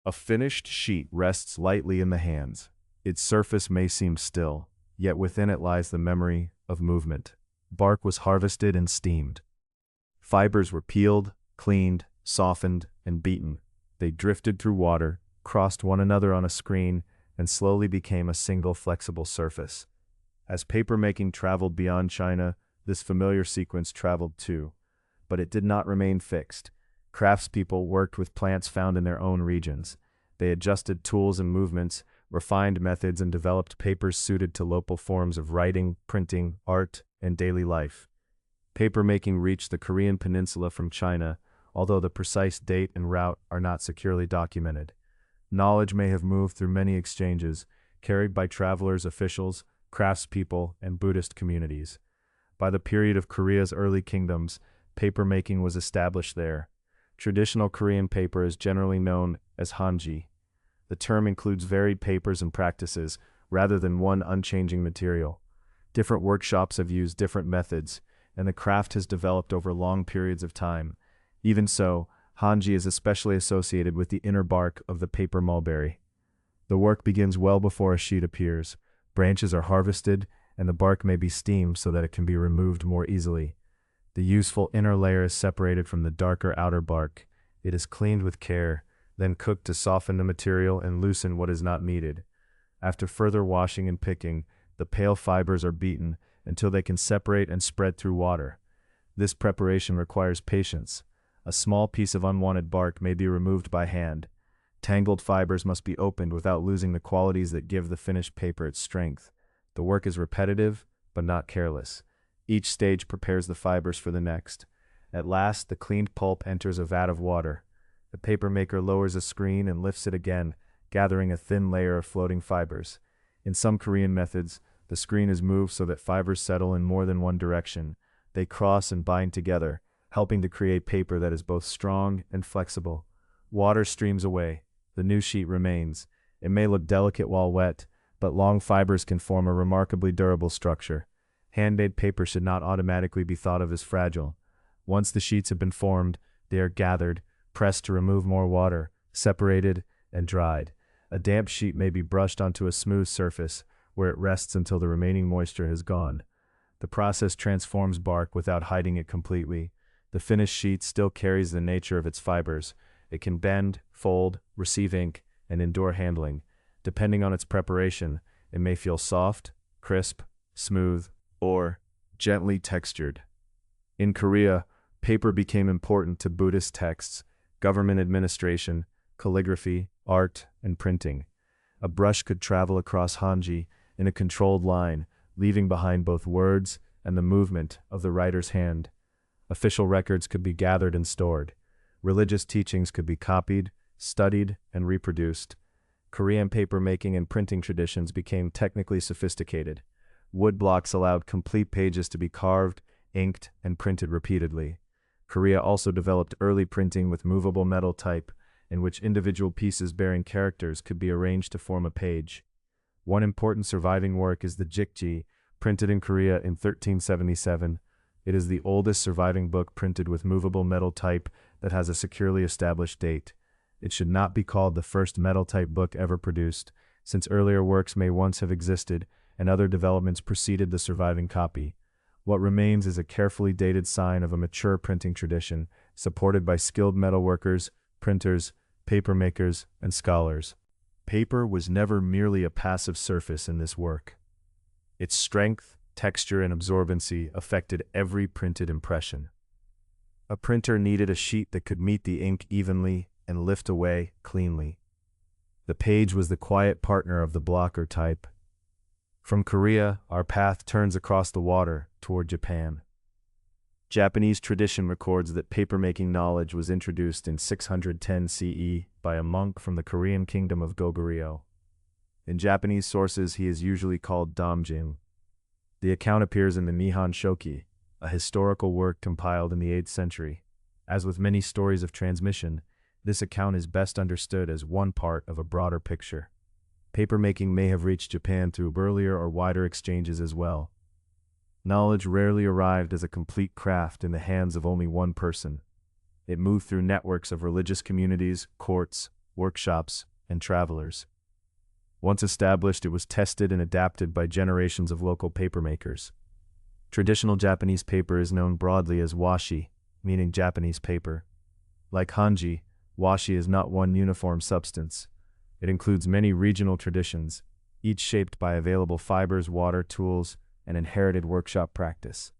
A finished sheet rests lightly in the hands. Its surface may seem still, yet within it lies the memory of movement. Bark was harvested and steamed. Fibers were peeled, cleaned, softened, and beaten. They drifted through water, crossed one another on a screen, and slowly became a single flexible surface. As papermaking traveled beyond China, this familiar sequence traveled too. But it did not remain fixed. Craftspeople worked with plants found in their own regions. They adjusted tools and movements, refined methods, and developed papers suited to local forms of writing, printing, art, and daily life. Papermaking reached the Korean peninsula from China, although the precise date and route are not securely documented. Knowledge may have moved through many exchanges, carried by travelers, officials, craftspeople, and Buddhist communities. By the period of Korea's early kingdoms, papermaking was established there. Traditional Korean paper is generally known as hanji. The term includes varied papers and practices, rather than one unchanging material. Different workshops have used different methods, and the craft has developed over long periods of time. Even so, hanji is especially associated with the inner bark of the paper mulberry. The work begins well before a sheet appears. Branches are harvested, and the bark may be steamed so that it can be removed more easily. The useful inner layer is separated from the darker outer bark. It is cleaned with care, then cooked to soften the material and loosen what is not needed. After further washing and picking, the pale fibers are beaten until they can separate and spread through water. This preparation requires patience. A small piece of unwanted bark may be removed by hand. Tangled fibers must be opened without losing the qualities that give the finished paper its strength. The work is repetitive, but not careless. Each stage prepares the fibers for the next. At last, the cleaned pulp enters a vat of water. The papermaker lowers a screen and lifts it again, gathering a thin layer of floating fibers. In some Korean methods, the screen is moved so that fibers settle in more than one direction. They cross and bind together, helping to create paper that is both strong and flexible. Water streams away. The new sheet remains. It may look delicate while wet, but long fibers can form a remarkably durable structure. Handmade paper should not automatically be thought of as fragile. Once the sheets have been formed, they are gathered, pressed to remove more water, separated, and dried. A damp sheet may be brushed onto a smooth surface, where it rests until the remaining moisture has gone. The process transforms bark without hiding it completely. The finished sheet still carries the nature of its fibers. It can bend, fold, receive ink, and endure handling. Depending on its preparation, it may feel soft, crisp, smooth, or gently textured. In Korea, paper became important to Buddhist texts, government administration, calligraphy, art, and printing. A brush could travel across kanji in a controlled line, leaving behind both words and the movement of the writer's hand. Official records could be gathered and stored. Religious teachings could be copied, studied, and reproduced. Korean papermaking and printing traditions became technically sophisticated. Wood blocks allowed complete pages to be carved, inked, and printed repeatedly. Korea also developed early printing with movable metal type, in which individual pieces bearing characters could be arranged to form a page. One important surviving work is the Jikji, printed in Korea in 1377. It is the oldest surviving book printed with movable metal type that has a securely established date. It should not be called the first metal-type book ever produced, since earlier works may once have existed and other developments preceded the surviving copy. What remains is a carefully dated sign of a mature printing tradition, supported by skilled metalworkers, printers, papermakers, and scholars. Paper was never merely a passive surface in this work. Its strength, texture, and absorbency affected every printed impression. A printer needed a sheet that could meet the ink evenly and lift away cleanly. The page was the quiet partner of the blocker type. From Korea, our path turns across the water toward Japan. Japanese tradition records that papermaking knowledge was introduced in 610 CE by a monk from the Korean kingdom of Goguryeo. In Japanese sources, he is usually called Damjin. The account appears in the Nihon Shoki, a historical work compiled in the 8th century. As with many stories of transmission, this account is best understood as one part of a broader picture. Papermaking may have reached Japan through earlier or wider exchanges as well. Knowledge rarely arrived as a complete craft in the hands of only one person. It moved through networks of religious communities, courts, workshops, and travelers. Once established, it was tested and adapted by generations of local papermakers. Traditional Japanese paper is known broadly as washi, meaning Japanese paper. Like kanji, washi is not one uniform substance. It includes many regional traditions, each shaped by available fibers, water, tools, and inherited workshop practice.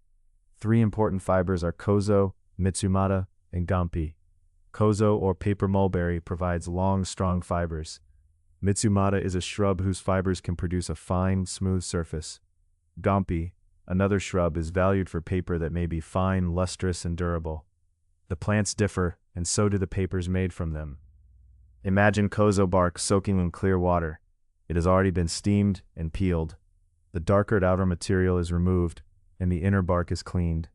3 important fibers are kozo, mitsumata, and gampi. Kozo, or paper mulberry, provides long, strong fibers. Mitsumata is a shrub whose fibers can produce a fine, smooth surface. Gampi, another shrub, is valued for paper that may be fine, lustrous, and durable. The plants differ, and so do the papers made from them. Imagine kozo bark soaking in clear water. It has already been steamed and peeled. The darker outer material is removed, and the inner bark is cleaned.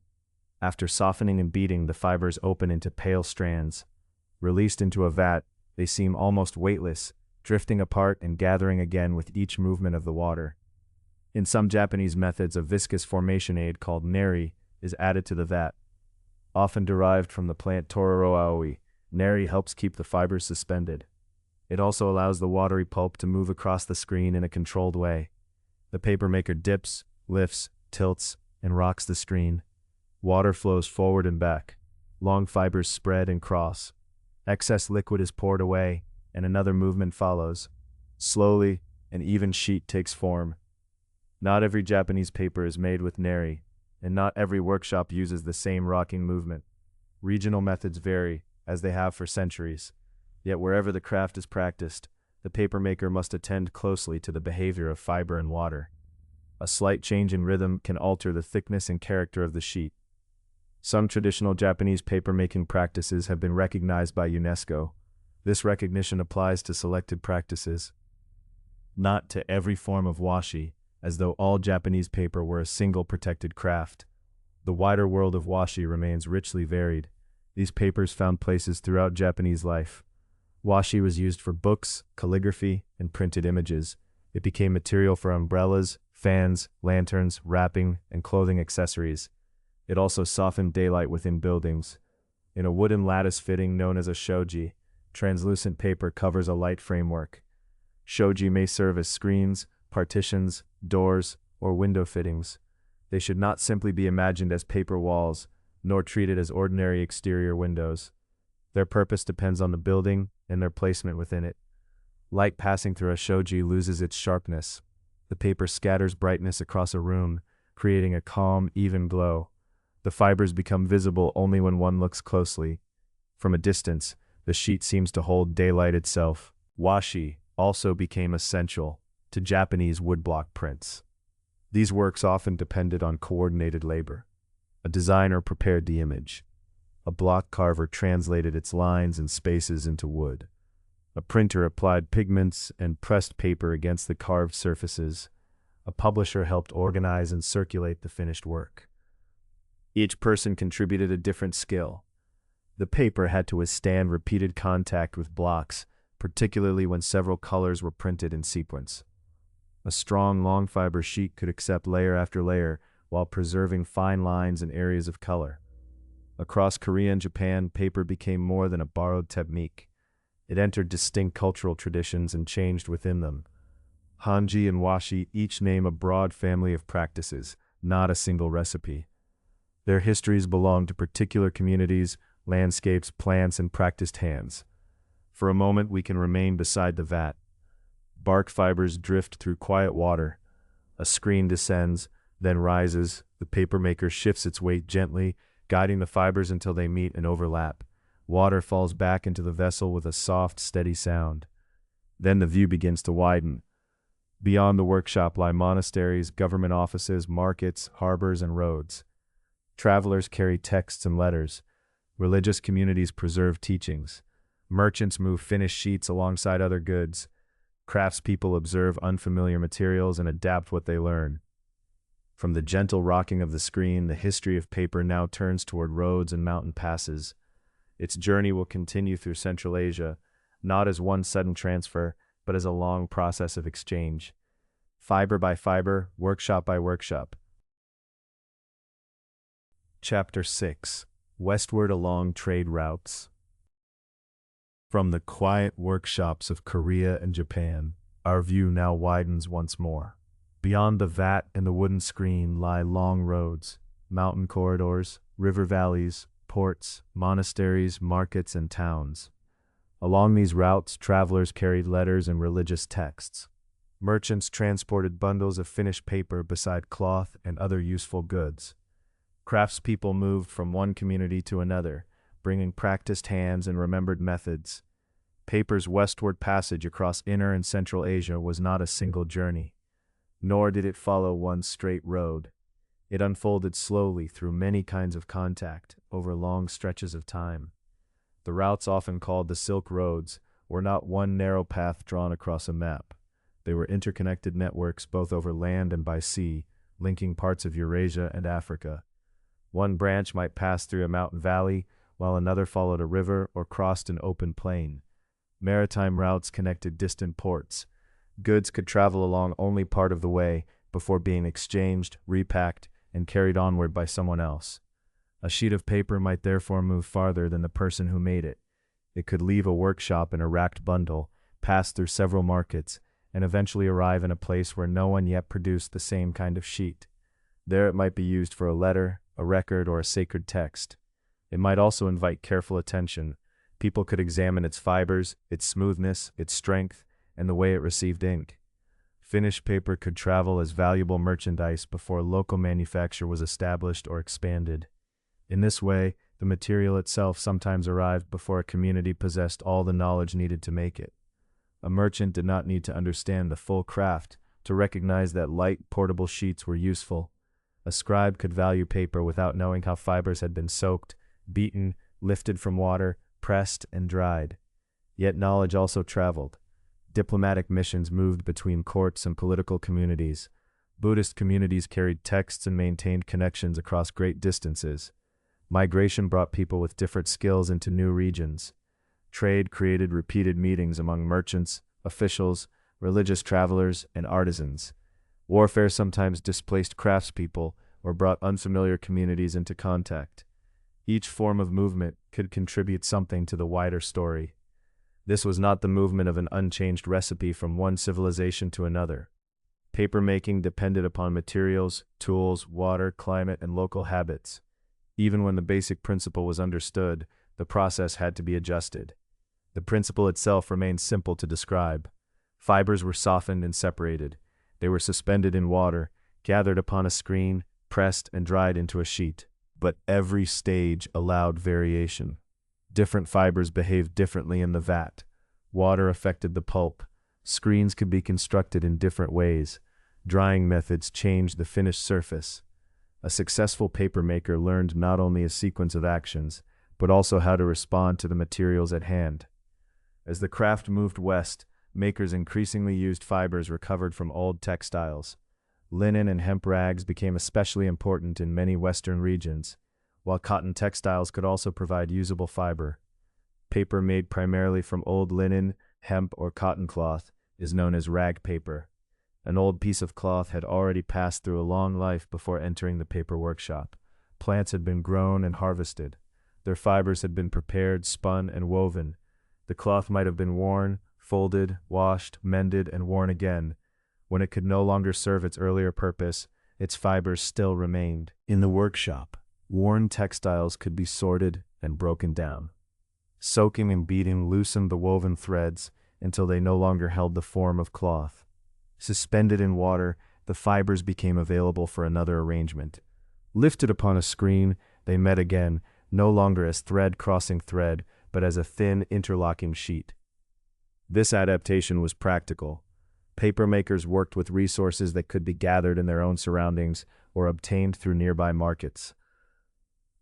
After softening and beating, the fibers open into pale strands. Released into a vat, they seem almost weightless, drifting apart and gathering again with each movement of the water. In some Japanese methods, a viscous formation aid called neri is added to the vat. Often derived from the plant Tororo aoi, neri helps keep the fibers suspended. It also allows the watery pulp to move across the screen in a controlled way. The papermaker dips, lifts, tilts, and rocks the screen. Water flows forward and back. Long fibers spread and cross. Excess liquid is poured away, and another movement follows. Slowly, an even sheet takes form. Not every Japanese paper is made with neri. and not every workshop uses the same rocking movement. Regional methods vary, as they have for centuries. Yet wherever the craft is practiced, the papermaker must attend closely to the behavior of fiber and water. A slight change in rhythm can alter the thickness and character of the sheet. Some traditional Japanese papermaking practices have been recognized by UNESCO. This recognition applies to selected practices, not to every form of washi, as though all Japanese paper were a single protected craft. The wider world of washi remains richly varied. These papers found places throughout Japanese life. Washi was used for books, calligraphy, and printed images. It became material for umbrellas, fans, lanterns, wrapping, and clothing accessories. It also softened daylight within buildings. In a wooden lattice fitting known as a shoji, translucent paper covers a light framework. Shoji may serve as screens, partitions, doors, or window fittings. They should not simply be imagined as paper walls, nor treated as ordinary exterior windows. Their purpose depends on the building and their placement within it. Light passing through a shoji loses its sharpness. The paper scatters brightness across a room, creating a calm, even glow. The fibers become visible only when one looks closely. From a distance, the sheet seems to hold daylight itself. Washi also became essential to Japanese woodblock prints. These works often depended on coordinated labor. A designer prepared the image. A block carver translated its lines and spaces into wood. A printer applied pigments and pressed paper against the carved surfaces. A publisher helped organize and circulate the finished work. Each person contributed a different skill. The paper had to withstand repeated contact with blocks, particularly when several colors were printed in sequence. A strong, long fiber sheet could accept layer after layer while preserving fine lines and areas of color. Across Korea and Japan, paper became more than a borrowed technique. It entered distinct cultural traditions and changed within them. Hanji and washi each name a broad family of practices, not a single recipe. Their histories belong to particular communities, landscapes, plants, and practiced hands. For a moment, we can remain beside the vat. Bark fibers drift through quiet water. A screen descends, then rises. The papermaker shifts its weight gently, guiding the fibers until they meet and overlap. Water falls back into the vessel with a soft, steady sound. Then the view begins to widen. Beyond the workshop lie monasteries, government offices, markets, harbors, and roads. Travelers carry texts and letters. Religious communities preserve teachings. Merchants move finished sheets alongside other goods. Craftspeople observe unfamiliar materials and adapt what they learn. From the gentle rocking of the screen, the history of paper now turns toward roads and mountain passes. Its journey will continue through Central Asia, not as one sudden transfer, but as a long process of exchange. Fiber by fiber, workshop by workshop. Chapter 6. Westward along trade routes. From the quiet workshops of Korea and Japan, our view now widens once more. Beyond the vat and the wooden screen lie long roads, mountain corridors, river valleys, ports, monasteries, markets, and towns. Along these routes, travelers carried letters and religious texts. Merchants transported bundles of finished paper beside cloth and other useful goods. Craftspeople moved from one community to another, bringing practiced hands and remembered methods. Paper's westward passage across Inner and Central Asia was not a single journey, nor did it follow one straight road. It unfolded slowly through many kinds of contact over long stretches of time. The routes, often called the Silk Roads, were not one narrow path drawn across a map. They were interconnected networks both over land and by sea, linking parts of Eurasia and Africa. One branch might pass through a mountain valley, while another followed a river or crossed an open plain. Maritime routes connected distant ports. Goods could travel along only part of the way before being exchanged, repacked, and carried onward by someone else. A sheet of paper might therefore move farther than the person who made it. It could leave a workshop in a racked bundle, pass through several markets, and eventually arrive in a place where no one yet produced the same kind of sheet. There it might be used for a letter, a record, or a sacred text. It might also invite careful attention. People could examine its fibers, its smoothness, its strength, and the way it received ink. Finished paper could travel as valuable merchandise before local manufacture was established or expanded. In this way, the material itself sometimes arrived before a community possessed all the knowledge needed to make it. A merchant did not need to understand the full craft to recognize that light, portable sheets were useful. A scribe could value paper without knowing how fibers had been soaked, beaten, lifted from water, pressed, and dried. Yet knowledge also traveled. Diplomatic missions moved between courts and political communities. Buddhist communities carried texts and maintained connections across great distances. Migration brought people with different skills into new regions. Trade created repeated meetings among merchants, officials, religious travelers, and artisans. Warfare sometimes displaced craftspeople or brought unfamiliar communities into contact. Each form of movement could contribute something to the wider story. This was not the movement of an unchanged recipe from one civilization to another. Papermaking depended upon materials, tools, water, climate, and local habits. Even when the basic principle was understood, the process had to be adjusted. The principle itself remained simple to describe. Fibers were softened and separated. They were suspended in water, gathered upon a screen, pressed and dried into a sheet. But every stage allowed variation. Different fibers behaved differently in the vat. Water affected the pulp. Screens could be constructed in different ways. Drying methods changed the finished surface. A successful papermaker learned not only a sequence of actions, but also how to respond to the materials at hand. As the craft moved west, makers increasingly used fibers recovered from old textiles. Linen and hemp rags became especially important in many Western regions, while cotton textiles could also provide usable fiber. Paper made primarily from old linen, hemp, or cotton cloth is known as rag paper. An old piece of cloth had already passed through a long life before entering the paper workshop. Plants had been grown and harvested. Their fibers had been prepared, spun, and woven. The cloth might have been worn, folded, washed, mended, and worn again. When it could no longer serve its earlier purpose, its fibers still remained. In the workshop, worn textiles could be sorted and broken down. Soaking and beating loosened the woven threads until they no longer held the form of cloth. Suspended in water, the fibers became available for another arrangement. Lifted upon a screen, they met again, no longer as thread crossing thread, but as a thin, interlocking sheet. This adaptation was practical. Papermakers worked with resources that could be gathered in their own surroundings or obtained through nearby markets.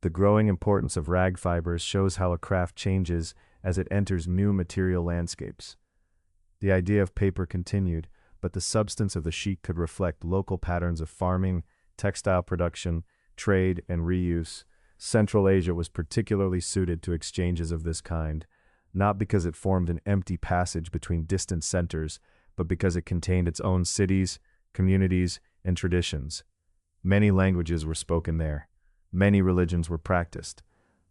The growing importance of rag fibers shows how a craft changes as it enters new material landscapes. The idea of paper continued, but the substance of the sheet could reflect local patterns of farming, textile production, trade, and reuse. Central Asia was particularly suited to exchanges of this kind, not because it formed an empty passage between distant centers, but because it contained its own cities, communities, and traditions. Many languages were spoken there. Many religions were practiced.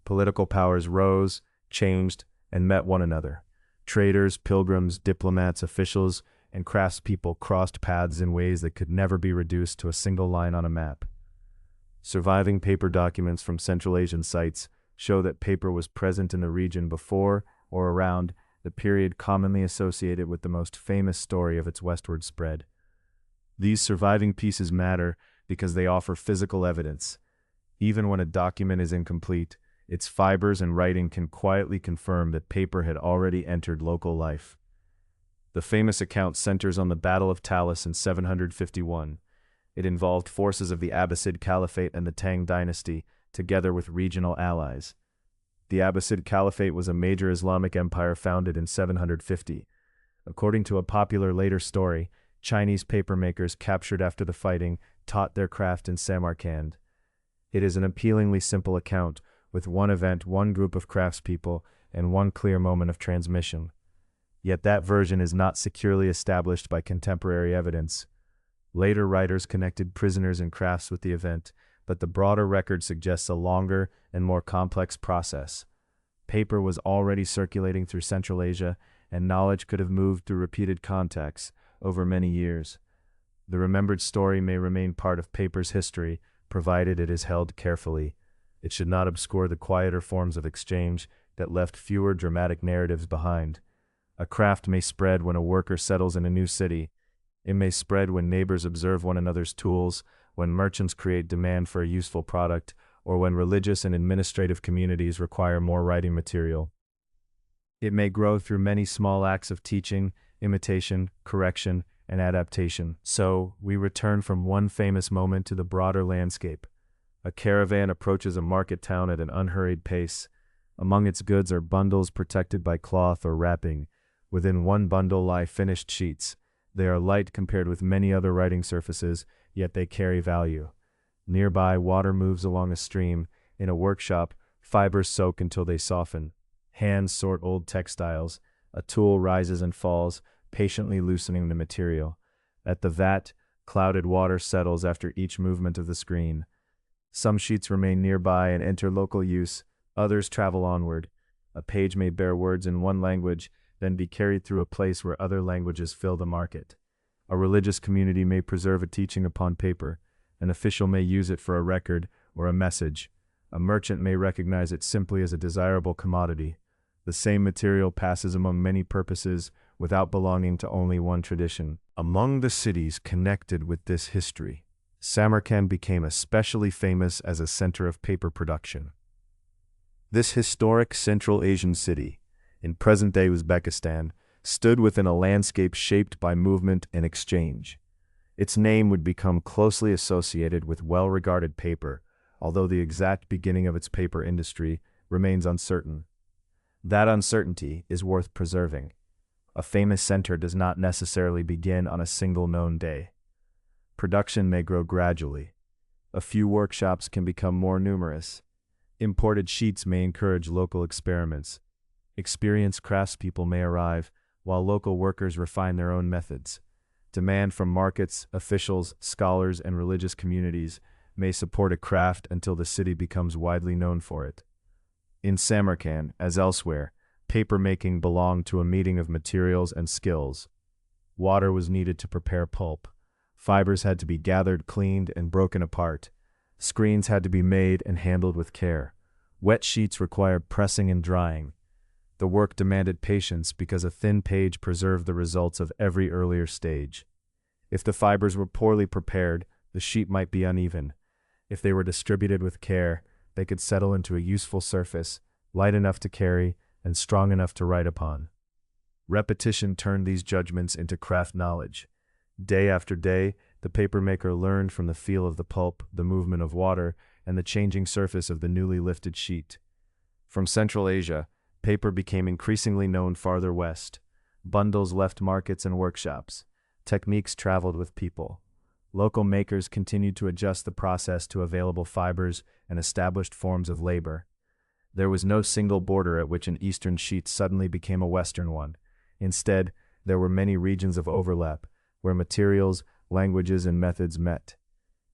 Political powers rose, changed, and met one another. Traders, pilgrims, diplomats, officials, and craftspeople crossed paths in ways that could never be reduced to a single line on a map. Surviving paper documents from Central Asian sites show that paper was present in the region before or around the period commonly associated with the most famous story of its westward spread. These surviving pieces matter because they offer physical evidence. Even when a document is incomplete, its fibers and writing can quietly confirm that paper had already entered local life. The famous account centers on the Battle of Talis in 751. It involved forces of the Abbasid Caliphate and the Tang dynasty, together with regional allies. The Abbasid Caliphate was a major Islamic empire founded in 750. According to a popular later story, Chinese papermakers captured after the fighting taught their craft in Samarkand. It is an appealingly simple account, with one event, one group of craftspeople, and one clear moment of transmission. Yet that version is not securely established by contemporary evidence. Later writers connected prisoners and crafts with the event, but the broader record suggests a longer and more complex process. Paper was already circulating through Central Asia, and knowledge could have moved through repeated contacts over many years. The remembered story may remain part of paper's history, provided it is held carefully. It should not obscure the quieter forms of exchange that left fewer dramatic narratives behind. A craft may spread when a worker settles in a new city, It may spread when neighbors observe one another's tools, when merchants create demand for a useful product, or when religious and administrative communities require more writing material. It may grow through many small acts of teaching, imitation, correction, and adaptation. So, we return from one famous moment to the broader landscape. A caravan approaches a market town at an unhurried pace. Among its goods are bundles protected by cloth or wrapping. Within one bundle lie finished sheets. They are light compared with many other writing surfaces, yet they carry value. Nearby, water moves along a stream. In a workshop, fibers soak until they soften. Hands sort old textiles. A tool rises and falls, patiently loosening the material. At the vat, clouded water settles after each movement of the screen. Some sheets remain nearby and enter local use, others travel onward. A page may bear words in one language, then be carried through a place where other languages fill the market. A religious community may preserve a teaching upon paper. An official may use it for a record or a message. A merchant may recognize it simply as a desirable commodity. The same material passes among many purposes without belonging to only one tradition. Among the cities connected with this history, Samarkand became especially famous as a center of paper production. This historic Central Asian city, in present-day Uzbekistan, stood within a landscape shaped by movement and exchange. Its name would become closely associated with well-regarded paper, although the exact beginning of its paper industry remains uncertain. That uncertainty is worth preserving. A famous center does not necessarily begin on a single known day. Production may grow gradually. A few workshops can become more numerous. Imported sheets may encourage local experiments. Experienced craftspeople may arrive, while local workers refine their own methods. Demand from markets, officials, scholars, and religious communities may support a craft until the city becomes widely known for it. In Samarkand, as elsewhere, paper-making belonged to a meeting of materials and skills. Water was needed to prepare pulp. Fibers had to be gathered, cleaned, and broken apart. Screens had to be made and handled with care. Wet sheets required pressing and drying. The work demanded patience because a thin page preserved the results of every earlier stage. If the fibers were poorly prepared, the sheet might be uneven. If they were distributed with care, they could settle into a useful surface, light enough to carry and strong enough to write upon. Repetition turned these judgments into craft knowledge. Day after day, the papermaker learned from the feel of the pulp, the movement of water, and the changing surface of the newly lifted sheet. From Central Asia, paper became increasingly known farther west. Bundles left markets and workshops. Techniques traveled with people. Local makers continued to adjust the process to available fibers and established forms of labor. There was no single border at which an eastern sheet suddenly became a western one. Instead, there were many regions of overlap, where materials, languages, and methods met.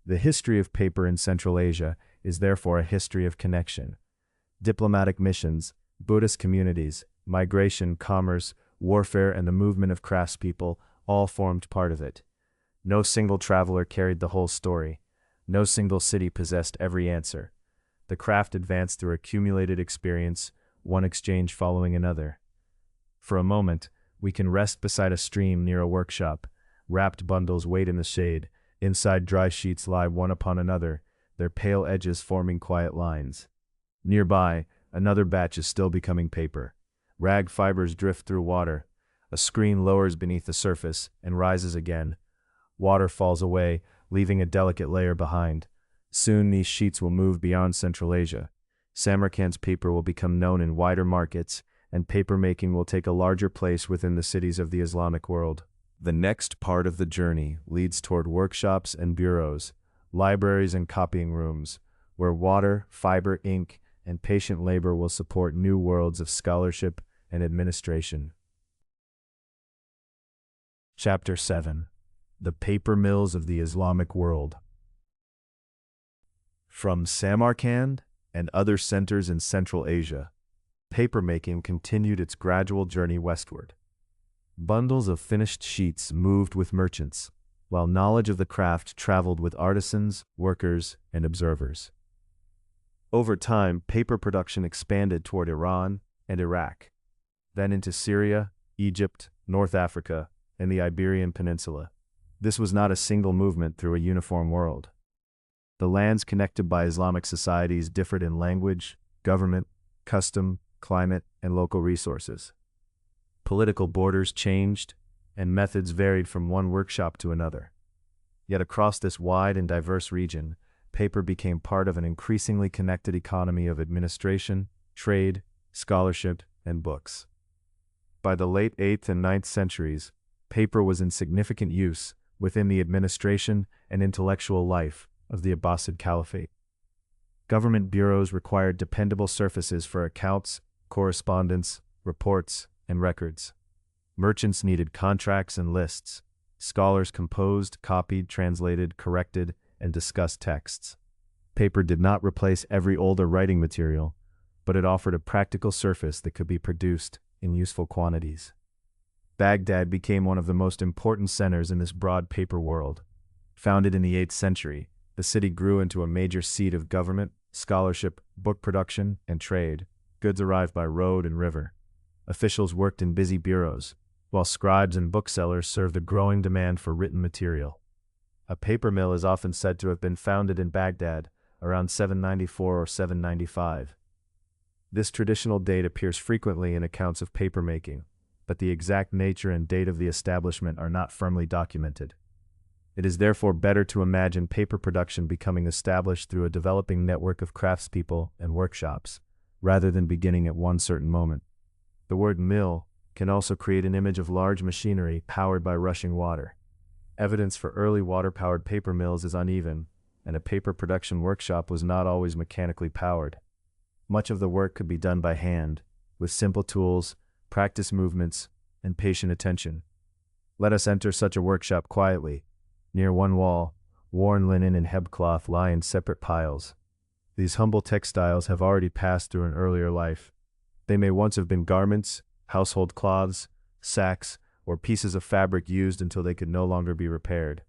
The history of paper in Central Asia is therefore a history of connection. Diplomatic missions, Buddhist communities, migration, commerce, warfare, and the movement of craftspeople all formed part of it. No single traveler carried the whole story. No single city possessed every answer. The craft advanced through accumulated experience, one exchange following another. For a moment, we can rest beside a stream near a workshop. Wrapped bundles wait in the shade. Inside, dry sheets lie one upon another, their pale edges forming quiet lines. Nearby, another batch is still becoming paper. Rag fibers drift through water. A screen lowers beneath the surface and rises again. Water falls away, leaving a delicate layer behind. Soon these sheets will move beyond Central Asia. Samarkand's paper will become known in wider markets, and papermaking will take a larger place within the cities of the Islamic world. The next part of the journey leads toward workshops and bureaus, libraries and copying rooms, where water, fiber, ink, and patient labor will support new worlds of scholarship and administration. Chapter 7. The Paper Mills of the Islamic World. From Samarkand and other centers in Central Asia, papermaking continued its gradual journey westward. Bundles of finished sheets moved with merchants, while knowledge of the craft traveled with artisans, workers, and observers. Over time, paper production expanded toward Iran and Iraq, then into Syria, Egypt, North Africa, and the Iberian Peninsula. This was not a single movement through a uniform world. The lands connected by Islamic societies differed in language, government, custom, climate, and local resources. Political borders changed, and methods varied from one workshop to another. Yet across this wide and diverse region, paper became part of an increasingly connected economy of administration, trade, scholarship, and books. By the late 8th and 9th centuries, paper was in significant use within the administration and intellectual life of the Abbasid Caliphate. Government bureaus required dependable surfaces for accounts, correspondence, reports, and records. Merchants needed contracts and lists. Scholars composed, copied, translated, corrected, and discussed texts. Paper did not replace every older writing material, but it offered a practical surface that could be produced in useful quantities. Baghdad became one of the most important centers in this broad paper world. Founded in the 8th century, the city grew into a major seat of government, scholarship, book production, and trade. Goods arrived by road and river. Officials worked in busy bureaus, while scribes and booksellers served the growing demand for written material. A paper mill is often said to have been founded in Baghdad around 794 or 795. This traditional date appears frequently in accounts of papermaking, but the exact nature and date of the establishment are not firmly documented. It is therefore better to imagine paper production becoming established through a developing network of craftspeople and workshops, rather than beginning at one certain moment. The word mill can also create an image of large machinery powered by rushing water. Evidence for early water-powered paper mills is uneven, and a paper production workshop was not always mechanically powered. Much of the work could be done by hand, with simple tools, practice movements, and patient attention. Let us enter such a workshop quietly. Near one wall, worn linen and hebcloth lie in separate piles. These humble textiles have already passed through an earlier life. They may once have been garments, household cloths, sacks, or pieces of fabric used until they could no longer be repaired.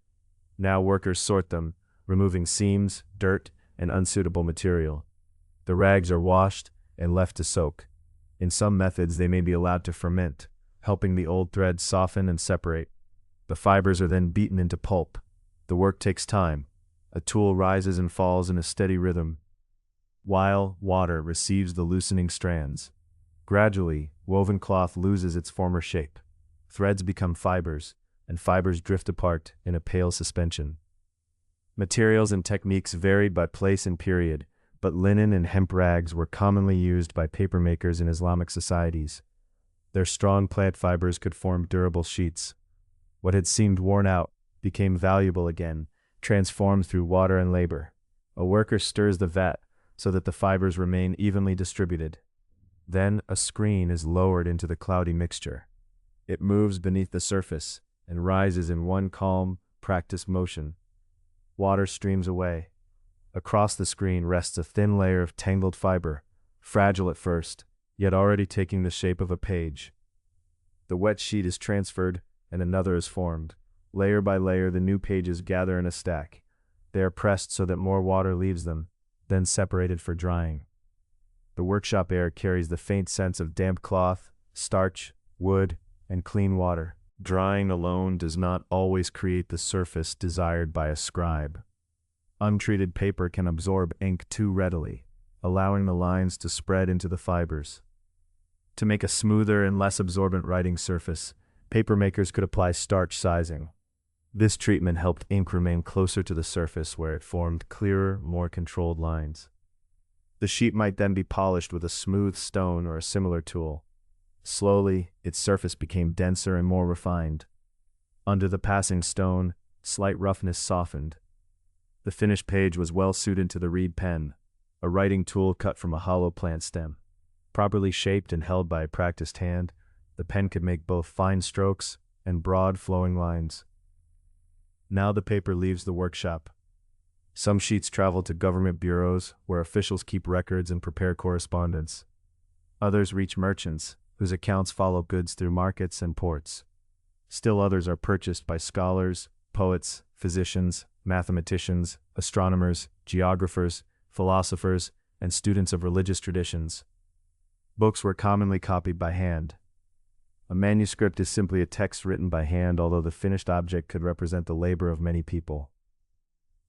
Now workers sort them, removing seams, dirt, and unsuitable material. The rags are washed and left to soak. In some methods, they may be allowed to ferment, helping the old threads soften and separate. The fibers are then beaten into pulp. The work takes time. A tool rises and falls in a steady rhythm, while water receives the loosening strands. Gradually, woven cloth loses its former shape. Threads become fibers, and fibers drift apart in a pale suspension. Materials and techniques varied by place and period, but linen and hemp rags were commonly used by papermakers in Islamic societies. Their strong plant fibers could form durable sheets. What had seemed worn out became valuable again, transformed through water and labor. A worker stirs the vat so that the fibers remain evenly distributed. Then a screen is lowered into the cloudy mixture. It moves beneath the surface and rises in one calm, practiced motion. Water streams away. Across the screen rests a thin layer of tangled fiber, fragile at first, yet already taking the shape of a page. The wet sheet is transferred, and another is formed. Layer by layer, the new pages gather in a stack. They are pressed so that more water leaves them, then separated for drying. The workshop air carries the faint sense of damp cloth, starch, wood, and clean water. Drying alone does not always create the surface desired by a scribe. Untreated paper can absorb ink too readily, allowing the lines to spread into the fibers. To make a smoother and less absorbent writing surface, papermakers could apply starch sizing. This treatment helped ink remain closer to the surface where it formed clearer, more controlled lines. The sheet might then be polished with a smooth stone or a similar tool. Slowly, its surface became denser and more refined. Under the passing stone, slight roughness softened. The finished page was well suited to the reed pen, a writing tool cut from a hollow plant stem. Properly shaped and held by a practiced hand, the pen could make both fine strokes and broad, flowing lines. Now the paper leaves the workshop. Some sheets travel to government bureaus, where officials keep records and prepare correspondence. Others reach merchants, whose accounts follow goods through markets and ports. Still others are purchased by scholars, poets, physicians, mathematicians, astronomers, geographers, philosophers, and students of religious traditions. Books were commonly copied by hand. A manuscript is simply a text written by hand, although the finished object could represent the labor of many people.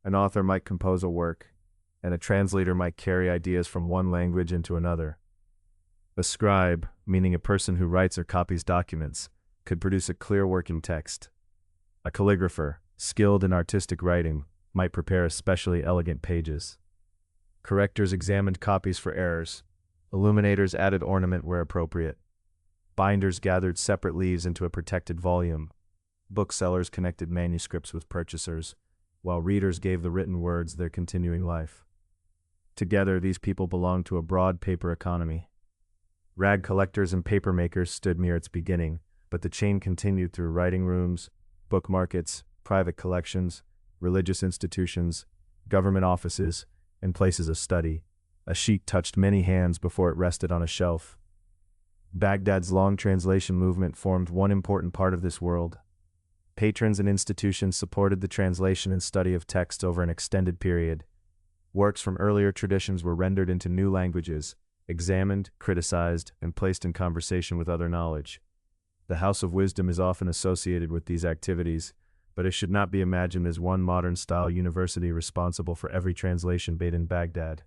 An author might compose a work, and a translator might carry ideas from one language into another. A scribe, meaning a person who writes or copies documents, could produce a clear working text. A calligrapher, skilled in artistic writing, might prepare especially elegant pages. Correctors examined copies for errors. Illuminators added ornament where appropriate. Binders gathered separate leaves into a protected volume. Booksellers connected manuscripts with purchasers, while readers gave the written words their continuing life. Together, these people belonged to a broad paper economy. Rag collectors and paper makers stood near its beginning, but the chain continued through writing rooms, book markets, private collections, religious institutions, government offices, and places of study. A sheet touched many hands before it rested on a shelf. Baghdad's long translation movement formed one important part of this world. Patrons and institutions supported the translation and study of texts over an extended period. Works from earlier traditions were rendered into new languages, examined, criticized, and placed in conversation with other knowledge. The House of Wisdom is often associated with these activities, but it should not be imagined as one modern-style university responsible for every translation made in Baghdad.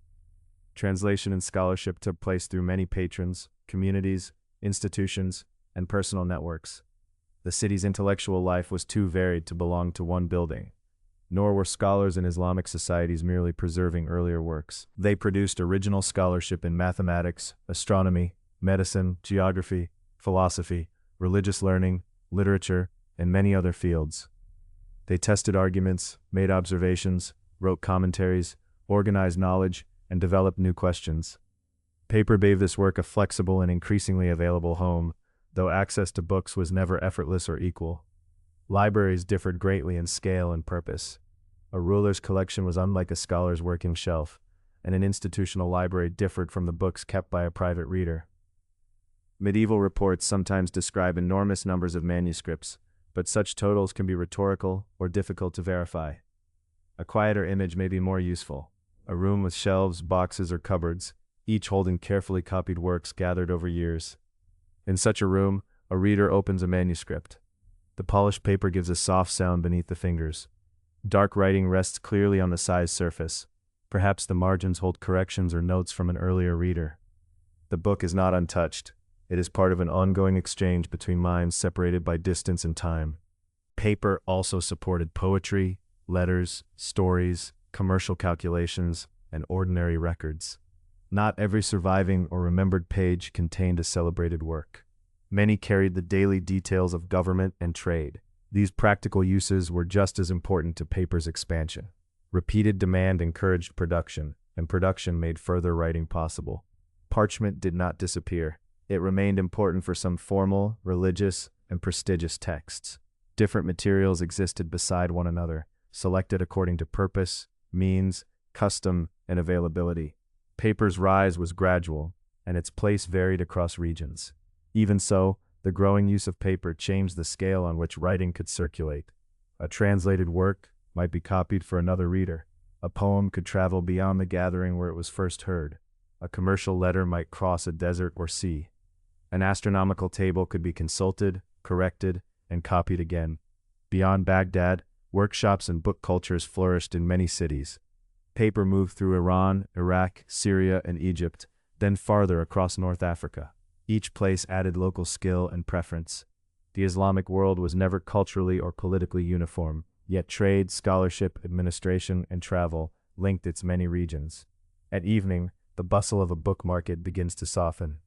Translation and scholarship took place through many patrons, communities, institutions, and personal networks. The city's intellectual life was too varied to belong to one building. Nor were scholars in Islamic societies merely preserving earlier works. They produced original scholarship in mathematics, astronomy, medicine, geography, philosophy, religious learning, literature, and many other fields. They tested arguments, made observations, wrote commentaries, organized knowledge, and developed new questions. Paper gave this work a flexible and increasingly available home, though access to books was never effortless or equal. Libraries differed greatly in scale and purpose. A ruler's collection was unlike a scholar's working shelf, and an institutional library differed from the books kept by a private reader. Medieval reports sometimes describe enormous numbers of manuscripts, but such totals can be rhetorical or difficult to verify. A quieter image may be more useful. A room with shelves, boxes, or cupboards, each holding carefully copied works gathered over years. In such a room, a reader opens a manuscript. The polished paper gives a soft sound beneath the fingers. Dark writing rests clearly on the sized surface. Perhaps the margins hold corrections or notes from an earlier reader. The book is not untouched. It is part of an ongoing exchange between minds separated by distance and time. Paper also supported poetry, letters, stories, commercial calculations, and ordinary records. Not every surviving or remembered page contained a celebrated work. Many carried the daily details of government and trade. These practical uses were just as important to paper's expansion. Repeated demand encouraged production, and production made further writing possible. Parchment did not disappear. It remained important for some formal, religious, and prestigious texts. Different materials existed beside one another, selected according to purpose, means, custom, and availability. Paper's rise was gradual, and its place varied across regions. Even so, the growing use of paper changed the scale on which writing could circulate. A translated work might be copied for another reader. A poem could travel beyond the gathering where it was first heard. A commercial letter might cross a desert or sea. An astronomical table could be consulted, corrected, and copied again. Beyond Baghdad, workshops and book cultures flourished in many cities. Paper moved through Iran, Iraq, Syria, and Egypt, then farther across North Africa. Each place added local skill and preference. The Islamic world was never culturally or politically uniform, yet trade, scholarship, administration, and travel linked its many regions. At evening, the bustle of a book market begins to soften.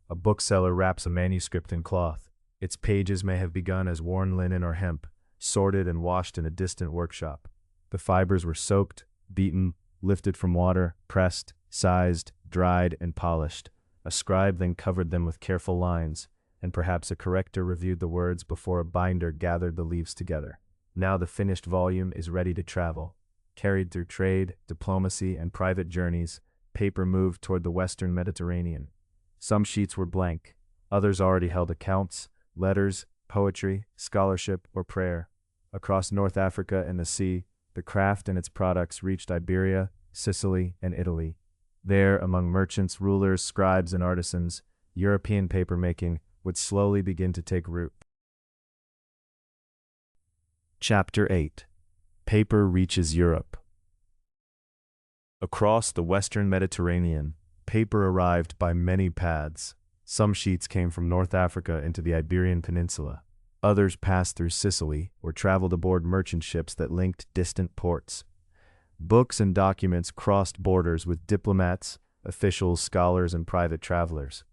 A bookseller wraps a manuscript in cloth. Its pages may have begun as worn linen or hemp, sorted and washed in a distant workshop. The fibers were soaked, beaten, lifted from water, pressed, sized, dried, and polished. A scribe then covered them with careful lines, and perhaps a corrector reviewed the words before a binder gathered the leaves together. Now the finished volume is ready to travel. Carried through trade, diplomacy, and private journeys, paper moved toward the western Mediterranean. Some sheets were blank. Others already held accounts, letters, poetry, scholarship, or prayer. Across North Africa and the sea, the craft and its products reached Iberia, Sicily, and Italy. There, among merchants, rulers, scribes, and artisans, European papermaking, would slowly begin to take root. Chapter 8. Paper reaches Europe. Across the western Mediterranean, paper arrived by many paths. Some sheets came from North Africa into the Iberian Peninsula. Others passed through Sicily or traveled aboard merchant ships that linked distant ports. Books and documents crossed borders with diplomats, officials, scholars, and private travelers.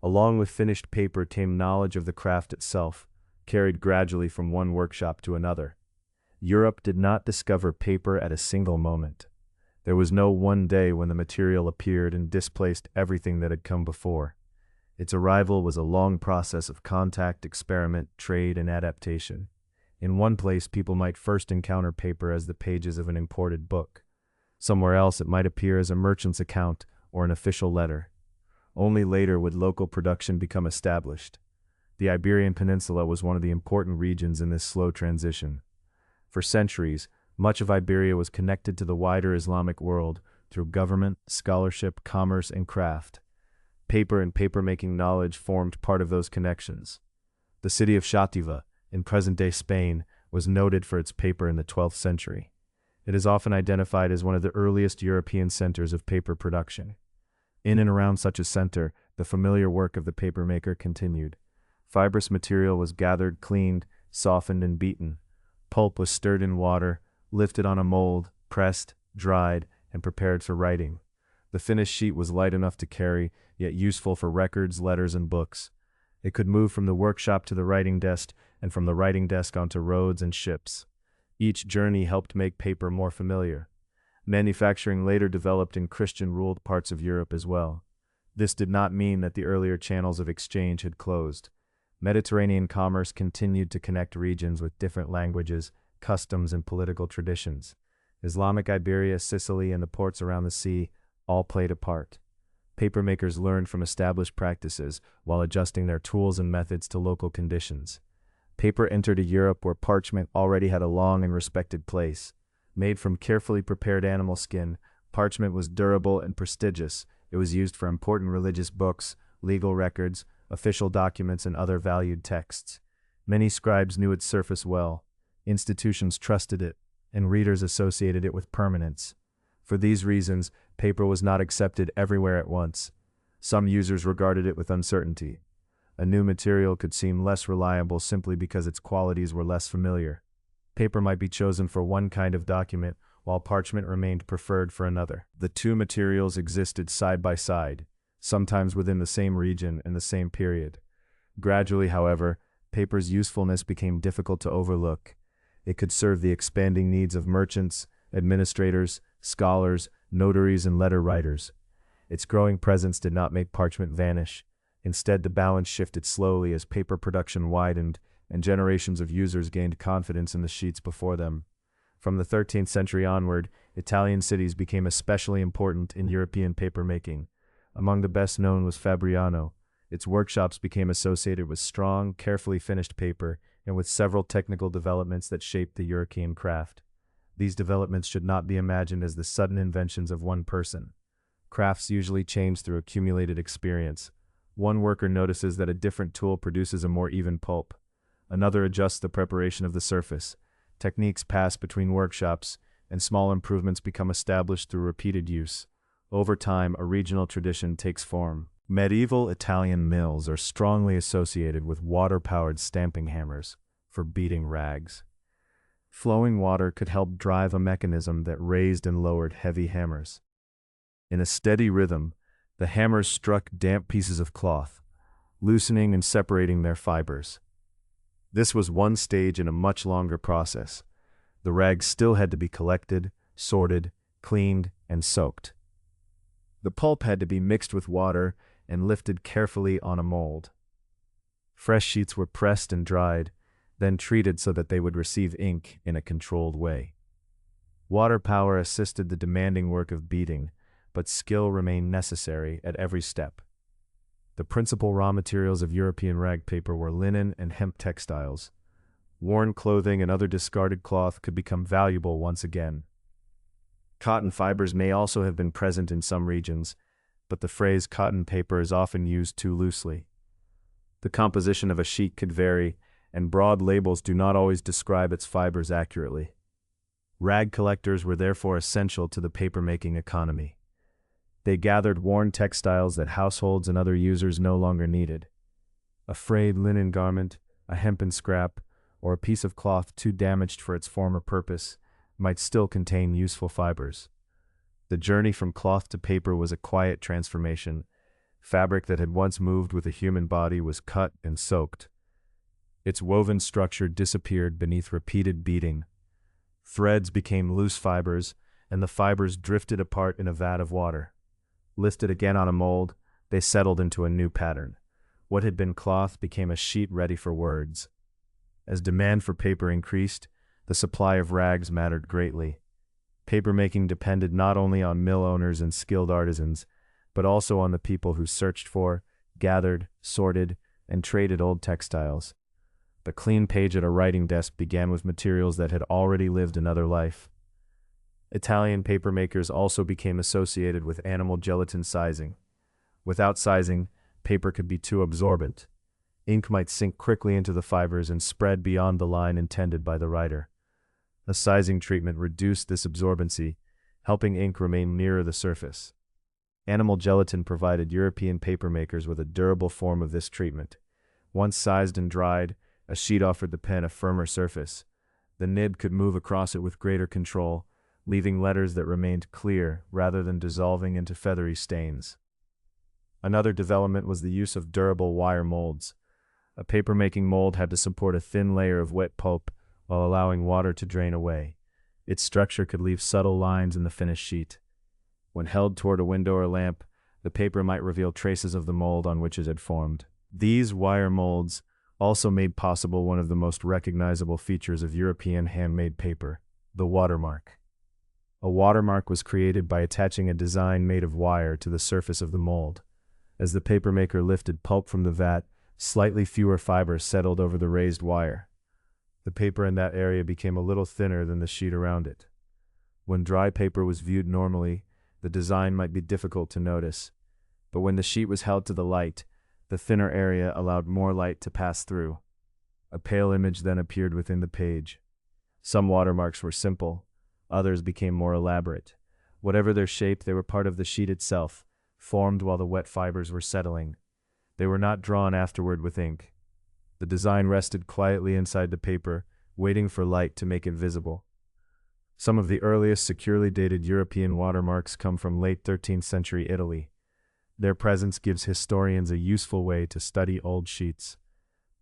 Along with finished paper came knowledge of the craft itself, carried gradually from one workshop to another. Europe did not discover paper at a single moment. There was no one day when the material appeared and displaced everything that had come before. Its arrival was a long process of contact, experiment, trade, and adaptation. In one place, people might first encounter paper as the pages of an imported book. Somewhere else, it might appear as a merchant's account or an official letter. Only later would local production become established. The Iberian Peninsula was one of the important regions in this slow transition. For centuries, much of Iberia was connected to the wider Islamic world through government, scholarship, commerce, and craft. Paper and paper-making knowledge formed part of those connections. The city of Xàtiva, in present-day Spain, was noted for its paper in the 12th century. It is often identified as one of the earliest European centers of paper production. In and around such a center, the familiar work of the papermaker continued. Fibrous material was gathered, cleaned, softened, and beaten. Pulp was stirred in water, lifted on a mold, pressed, dried, and prepared for writing. The finished sheet was light enough to carry, yet useful for records, letters, and books. It could move from the workshop to the writing desk, and from the writing desk onto roads and ships. Each journey helped make paper more familiar. Manufacturing later developed in Christian-ruled parts of Europe as well. This did not mean that the earlier channels of exchange had closed. Mediterranean commerce continued to connect regions with different languages, customs, and political traditions. Islamic Iberia, Sicily, and the ports around the sea all played a part. Papermakers learned from established practices while adjusting their tools and methods to local conditions. Paper entered a Europe where parchment already had a long and respected place. Made from carefully prepared animal skin, parchment was durable and prestigious. It was used for important religious books, legal records, official documents, and other valued texts. Many scribes knew its surface well. Institutions trusted it, and readers associated it with permanence. For these reasons, paper was not accepted everywhere at once. Some users regarded it with uncertainty. A new material could seem less reliable simply because its qualities were less familiar. Paper might be chosen for one kind of document, while parchment remained preferred for another. The two materials existed side by side, sometimes within the same region and the same period. Gradually, however, paper's usefulness became difficult to overlook. It could serve the expanding needs of merchants, administrators, scholars, notaries, and letter writers. Its growing presence did not make parchment vanish. Instead, the balance shifted slowly as paper production widened and generations of users gained confidence in the sheets before them. From the 13th century onward, Italian cities became especially important in European papermaking. Among the best known was Fabriano. Its workshops became associated with strong, carefully finished paper and with several technical developments that shaped the European craft. These developments should not be imagined as the sudden inventions of one person. Crafts usually change through accumulated experience. One worker notices that a different tool produces a more even pulp. Another adjusts the preparation of the surface. Techniques pass between workshops, and small improvements become established through repeated use. Over time, a regional tradition takes form. Medieval Italian mills are strongly associated with water-powered stamping hammers for beating rags. Flowing water could help drive a mechanism that raised and lowered heavy hammers. In a steady rhythm, the hammers struck damp pieces of cloth, loosening and separating their fibers. This was one stage in a much longer process. The rags still had to be collected, sorted, cleaned, and soaked. The pulp had to be mixed with water and lifted carefully on a mold. Fresh sheets were pressed and dried, then treated so that they would receive ink in a controlled way. Water power assisted the demanding work of beating, but skill remained necessary at every step. The principal raw materials of European rag paper were linen and hemp textiles. Worn clothing and other discarded cloth could become valuable once again. Cotton fibers may also have been present in some regions, but the phrase cotton paper is often used too loosely. The composition of a sheet could vary, and broad labels do not always describe its fibers accurately. Rag collectors were therefore essential to the paper-making economy. They gathered worn textiles that households and other users no longer needed. A frayed linen garment, a hempen scrap, or a piece of cloth too damaged for its former purpose might still contain useful fibers. The journey from cloth to paper was a quiet transformation. Fabric that had once moved with a human body was cut and soaked. Its woven structure disappeared beneath repeated beating. Threads became loose fibers, and the fibers drifted apart in a vat of water. Lifted again on a mold, they settled into a new pattern. What had been cloth became a sheet ready for words. As demand for paper increased, the supply of rags mattered greatly. Papermaking depended not only on mill owners and skilled artisans, but also on the people who searched for, gathered, sorted, and traded old textiles. The clean page at a writing desk began with materials that had already lived another life. Italian papermakers also became associated with animal gelatin sizing. Without sizing, paper could be too absorbent. Ink might sink quickly into the fibers and spread beyond the line intended by the writer. A sizing treatment reduced this absorbency, helping ink remain nearer the surface. Animal gelatin provided European papermakers with a durable form of this treatment. Once sized and dried, a sheet offered the pen a firmer surface. The nib could move across it with greater control, leaving letters that remained clear rather than dissolving into feathery stains. Another development was the use of durable wire molds. A papermaking mold had to support a thin layer of wet pulp while allowing water to drain away. Its structure could leave subtle lines in the finished sheet. When held toward a window or lamp, the paper might reveal traces of the mold on which it had formed. These wire molds also made possible one of the most recognizable features of European handmade paper, the watermark. A watermark was created by attaching a design made of wire to the surface of the mold. As the papermaker lifted pulp from the vat, slightly fewer fibers settled over the raised wire. The paper in that area became a little thinner than the sheet around it. When dry paper was viewed normally, the design might be difficult to notice, but when the sheet was held to the light, the thinner area allowed more light to pass through. A pale image then appeared within the page. Some watermarks were simple, others became more elaborate. Whatever their shape, they were part of the sheet itself, formed while the wet fibers were settling. They were not drawn afterward with ink. The design rested quietly inside the paper, waiting for light to make it visible. Some of the earliest securely dated European watermarks come from late 13th century Italy. Their presence gives historians a useful way to study old sheets.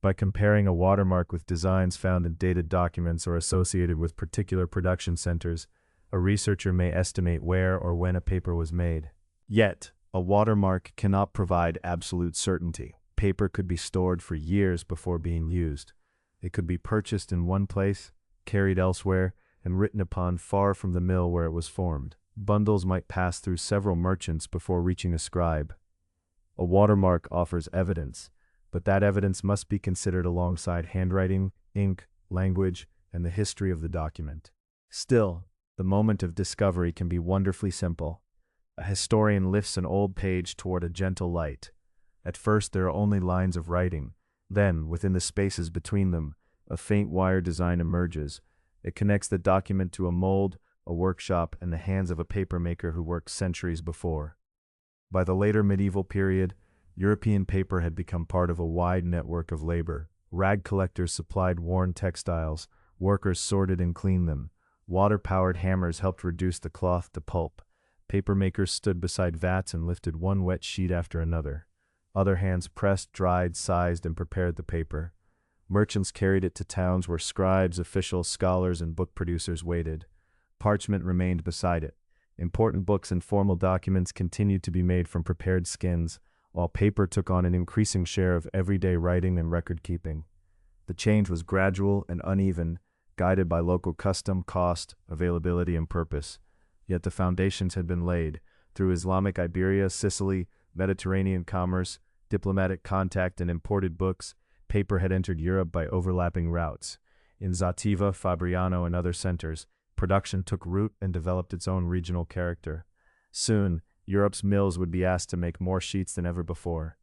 By comparing a watermark with designs found in dated documents or associated with particular production centers, a researcher may estimate where or when a paper was made. Yet, a watermark cannot provide absolute certainty. Paper could be stored for years before being used. It could be purchased in one place, carried elsewhere, and written upon far from the mill where it was formed. Bundles might pass through several merchants before reaching a scribe. A watermark offers evidence, but that evidence must be considered alongside handwriting, ink, language, and the history of the document. Still, the moment of discovery can be wonderfully simple. A historian lifts an old page toward a gentle light. At first there are only lines of writing. Then, within the spaces between them, a faint wire design emerges. It connects the document to a mold, a workshop, and the hands of a papermaker who worked centuries before. By the later medieval period, European paper had become part of a wide network of labor. Rag collectors supplied worn textiles, workers sorted and cleaned them. Water-powered hammers helped reduce the cloth to pulp. Papermakers stood beside vats and lifted one wet sheet after another. Other hands pressed, dried, sized, and prepared the paper. Merchants carried it to towns where scribes, officials, scholars, and book producers waited. Parchment remained beside it. Important books and formal documents continued to be made from prepared skins, while paper took on an increasing share of everyday writing and record-keeping. The change was gradual and uneven, guided by local custom, cost, availability, and purpose. Yet the foundations had been laid. Through Islamic Iberia, Sicily, Mediterranean commerce, diplomatic contact, and imported books, paper had entered Europe by overlapping routes. In Zativa, Fabriano, and other centers, production took root and developed its own regional character. Soon, Europe's mills would be asked to make more sheets than ever before.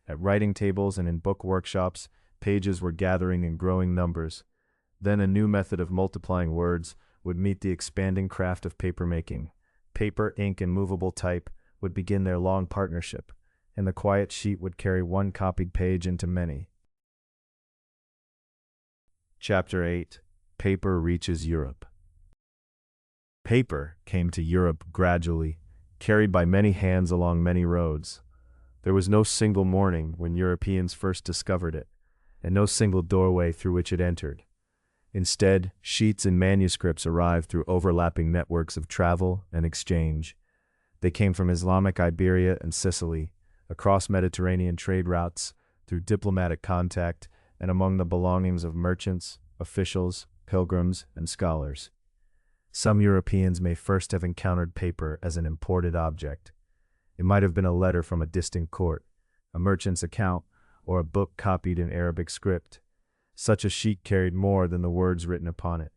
At writing tables and in book workshops, pages were gathering in growing numbers. Then a new method of multiplying words would meet the expanding craft of papermaking. Paper, ink, and movable type would begin their long partnership, and the quiet sheet would carry one copied page into many. Chapter 8. Paper reaches Europe. Paper came to Europe gradually, carried by many hands along many roads. There was no single morning when Europeans first discovered it, and no single doorway through which it entered. Instead, sheets and manuscripts arrived through overlapping networks of travel and exchange. They came from Islamic Iberia and Sicily, across Mediterranean trade routes, through diplomatic contact, and among the belongings of merchants, officials, pilgrims, and scholars. Some Europeans may first have encountered paper as an imported object. It might have been a letter from a distant court, a merchant's account, or a book copied in Arabic script. Such a sheet carried more than the words written upon it.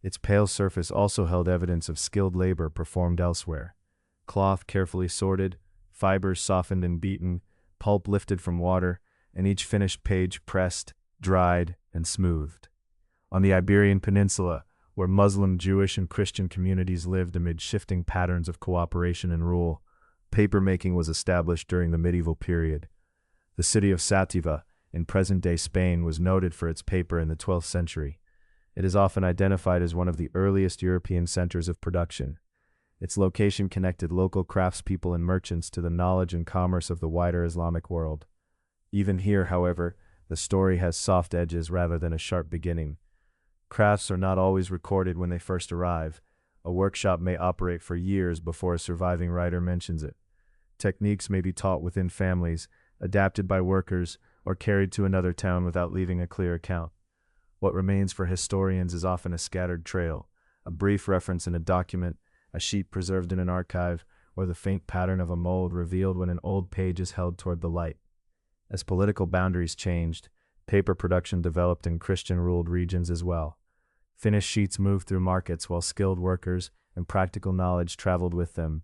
Its pale surface also held evidence of skilled labor performed elsewhere. Cloth carefully sorted, fibers softened and beaten, pulp lifted from water, and each finished page pressed, dried, and smoothed. On the Iberian Peninsula, where Muslim, Jewish, and Christian communities lived amid shifting patterns of cooperation and rule, papermaking was established during the medieval period. The city of Sativa, in present-day Spain, was noted for its paper in the 12th century. It is often identified as one of the earliest European centers of production. Its location connected local craftspeople and merchants to the knowledge and commerce of the wider Islamic world. Even here, however, the story has soft edges rather than a sharp beginning. Crafts are not always recorded when they first arrive. A workshop may operate for years before a surviving writer mentions it. Techniques may be taught within families, adapted by workers, or carried to another town without leaving a clear account. What remains for historians is often a scattered trail, a brief reference in a document, a sheet preserved in an archive, or the faint pattern of a mold revealed when an old page is held toward the light. As political boundaries changed, paper production developed in Christian-ruled regions as well. Finished sheets moved through markets while skilled workers and practical knowledge traveled with them.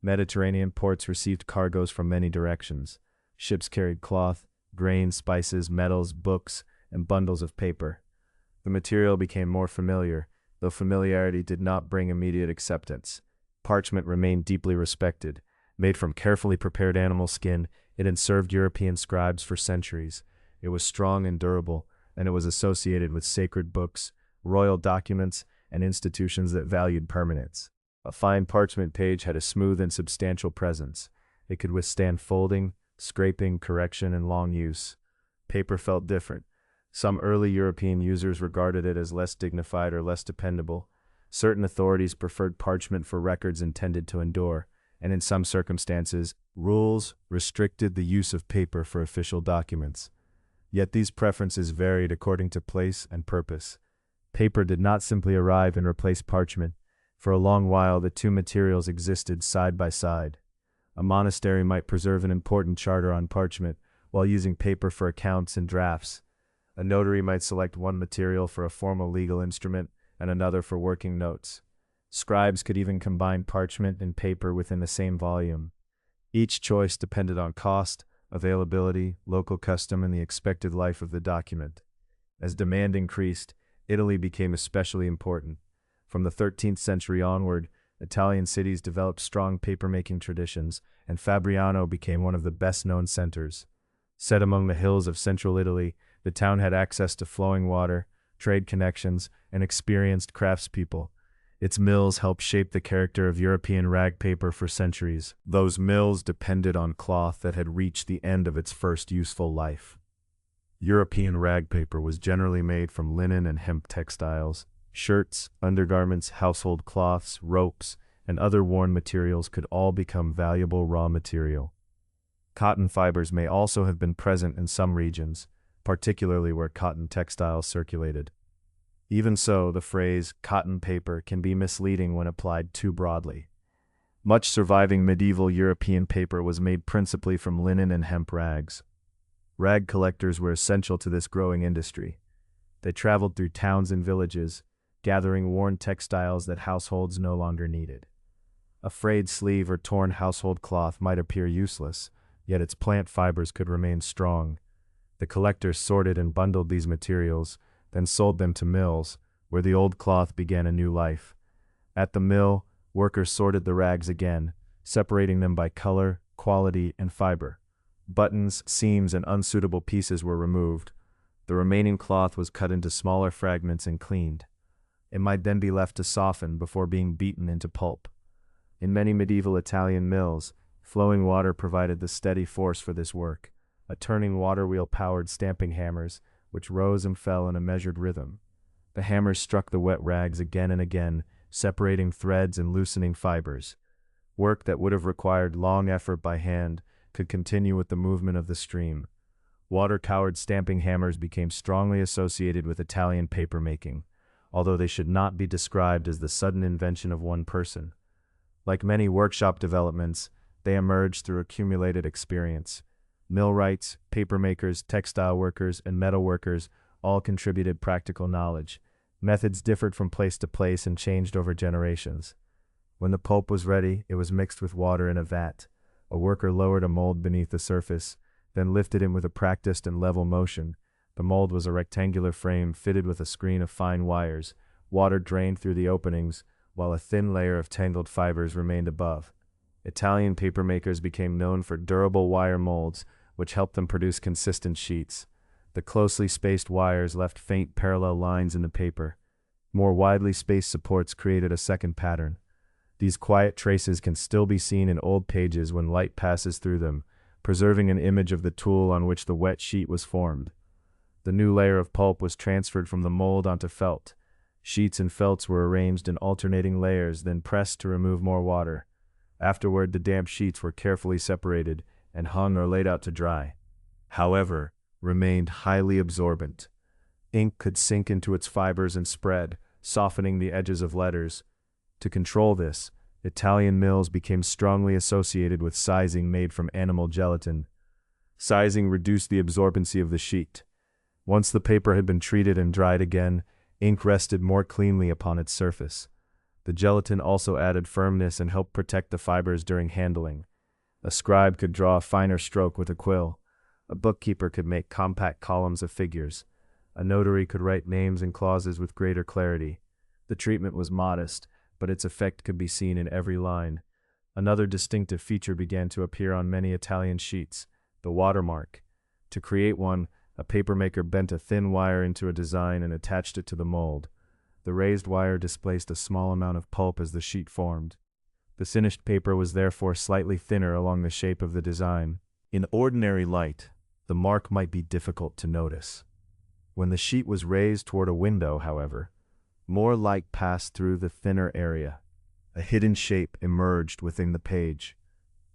Mediterranean ports received cargoes from many directions. Ships carried cloth, grain, spices, metals, books, and bundles of paper. The material became more familiar, though familiarity did not bring immediate acceptance. Parchment remained deeply respected. Made from carefully prepared animal skin, it had served European scribes for centuries. It was strong and durable, and it was associated with sacred books, royal documents, and institutions that valued permanence. A fine parchment page had a smooth and substantial presence. It could withstand folding, scraping, correction, and long use. Paper felt different. Some early European users regarded it as less dignified or less dependable. Certain authorities preferred parchment for records intended to endure, and in some circumstances, rules restricted the use of paper for official documents. Yet these preferences varied according to place and purpose. Paper did not simply arrive and replace parchment. For a long while, the two materials existed side by side. A monastery might preserve an important charter on parchment, while using paper for accounts and drafts. A notary might select one material for a formal legal instrument and another for working notes. Scribes could even combine parchment and paper within the same volume. Each choice depended on cost, availability, local custom, and the expected life of the document. As demand increased, Italy became especially important. From the 13th century onward, Italian cities developed strong papermaking traditions, and Fabriano became one of the best-known centers. Set among the hills of central Italy, the town had access to flowing water, trade connections, and experienced craftspeople. Its mills helped shape the character of European rag paper for centuries. Those mills depended on cloth that had reached the end of its first useful life. European rag paper was generally made from linen and hemp textiles. Shirts, undergarments, household cloths, ropes, and other worn materials could all become valuable raw material. Cotton fibers may also have been present in some regions, particularly where cotton textiles circulated. Even so, the phrase cotton paper can be misleading when applied too broadly. Much surviving medieval European paper was made principally from linen and hemp rags. Rag collectors were essential to this growing industry. They traveled through towns and villages, gathering worn textiles that households no longer needed. A frayed sleeve or torn household cloth might appear useless, yet its plant fibers could remain strong. The collectors sorted and bundled these materials, then sold them to mills, where the old cloth began a new life. At the mill, workers sorted the rags again, separating them by color, quality, and fiber. Buttons, seams, and unsuitable pieces were removed. The remaining cloth was cut into smaller fragments and cleaned. It might then be left to soften before being beaten into pulp. In many medieval Italian mills, flowing water provided the steady force for this work. A turning water wheel powered stamping hammers, which rose and fell in a measured rhythm. The hammers struck the wet rags again and again, separating threads and loosening fibers. Work that would have required long effort by hand could continue with the movement of the stream. Water-powered stamping hammers became strongly associated with Italian papermaking, although they should not be described as the sudden invention of one person. Like many workshop developments, they emerged through accumulated experience. Millwrights, papermakers, textile workers, and metal workers all contributed practical knowledge. Methods differed from place to place and changed over generations. When the pulp was ready, it was mixed with water in a vat. A worker lowered a mold beneath the surface, then lifted it with a practiced and level motion. The mold was a rectangular frame fitted with a screen of fine wires. Water drained through the openings, while a thin layer of tangled fibers remained above. Italian papermakers became known for durable wire molds, which helped them produce consistent sheets. The closely spaced wires left faint parallel lines in the paper. More widely spaced supports created a second pattern. These quiet traces can still be seen in old pages when light passes through them, preserving an image of the tool on which the wet sheet was formed. The new layer of pulp was transferred from the mold onto felt. Sheets and felts were arranged in alternating layers, then pressed to remove more water. Afterward, the damp sheets were carefully separated and hung or laid out to dry. However, remained highly absorbent. Ink could sink into its fibers and spread, softening the edges of letters. To control this, Italian mills became strongly associated with sizing made from animal gelatin. Sizing reduced the absorbency of the sheet. Once the paper had been treated and dried again, ink rested more cleanly upon its surface. The gelatin also added firmness and helped protect the fibers during handling. A scribe could draw a finer stroke with a quill. A bookkeeper could make compact columns of figures. A notary could write names and clauses with greater clarity. The treatment was modest, but its effect could be seen in every line. Another distinctive feature began to appear on many Italian sheets: the watermark. To create one, a papermaker bent a thin wire into a design and attached it to the mold. The raised wire displaced a small amount of pulp as the sheet formed. The finished paper was therefore slightly thinner along the shape of the design. In ordinary light, the mark might be difficult to notice. When the sheet was raised toward a window, however, more light passed through the thinner area. A hidden shape emerged within the page.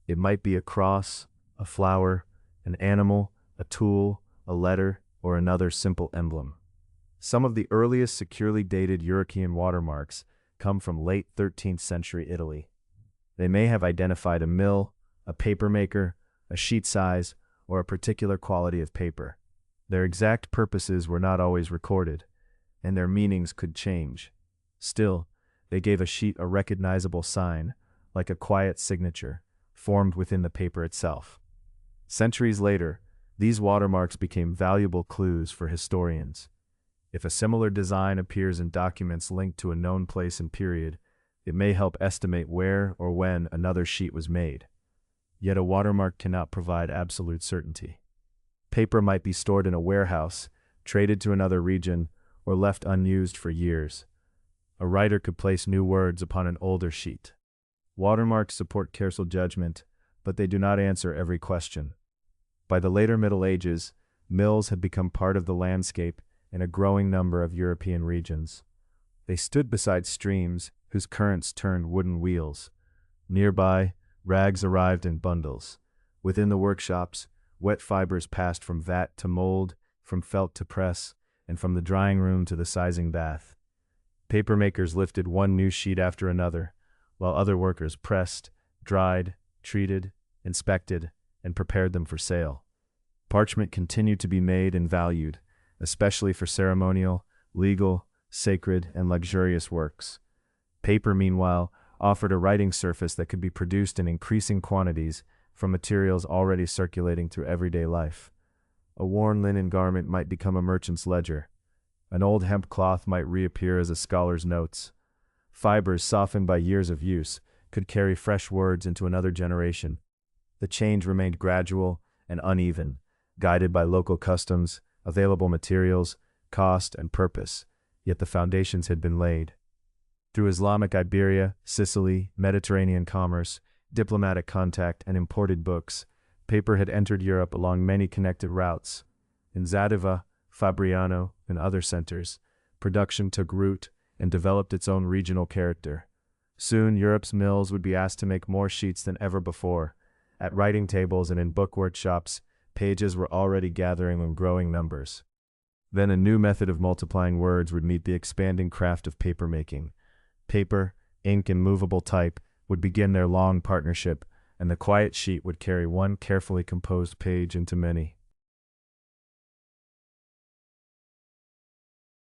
It might be a cross, a flower, an animal, a tool, a letter, or another simple emblem. Some of the earliest securely dated European watermarks come from late 13th century Italy. They may have identified a mill, a papermaker, a sheet size, or a particular quality of paper. Their exact purposes were not always recorded, and their meanings could change. Still, they gave a sheet a recognizable sign, like a quiet signature, formed within the paper itself. Centuries later, these watermarks became valuable clues for historians. If a similar design appears in documents linked to a known place and period, it may help estimate where or when another sheet was made. Yet a watermark cannot provide absolute certainty. Paper might be stored in a warehouse, traded to another region, or left unused for years. A writer could place new words upon an older sheet. Watermarks support careful judgment, but they do not answer every question. By the later Middle Ages, mills had become part of the landscape in a growing number of European regions. They stood beside streams whose currents turned wooden wheels. Nearby, rags arrived in bundles. Within the workshops, wet fibers passed from vat to mold, from felt to press, and from the drying room to the sizing bath. Papermakers lifted one new sheet after another, while other workers pressed, dried, treated, inspected, and prepared them for sale. Parchment continued to be made and valued, especially for ceremonial, legal, sacred, and luxurious works. Paper, meanwhile, offered a writing surface that could be produced in increasing quantities, from materials already circulating through everyday life. A worn linen garment might become a merchant's ledger. An old hemp cloth might reappear as a scholar's notes. Fibers softened by years of use could carry fresh words into another generation. The change remained gradual and uneven, guided by local customs, available materials, cost, and purpose, yet the foundations had been laid. Through Islamic Iberia, Sicily, Mediterranean commerce, diplomatic contact, and imported books, paper had entered Europe along many connected routes. In Zadova, Fabriano, and other centers, production took root and developed its own regional character. Soon, Europe's mills would be asked to make more sheets than ever before. At writing tables and in book workshops, pages were already gathering in growing numbers. Then a new method of multiplying words would meet the expanding craft of papermaking. Paper, ink, and movable type would begin their long partnership, and the quiet sheet would carry one carefully composed page into many.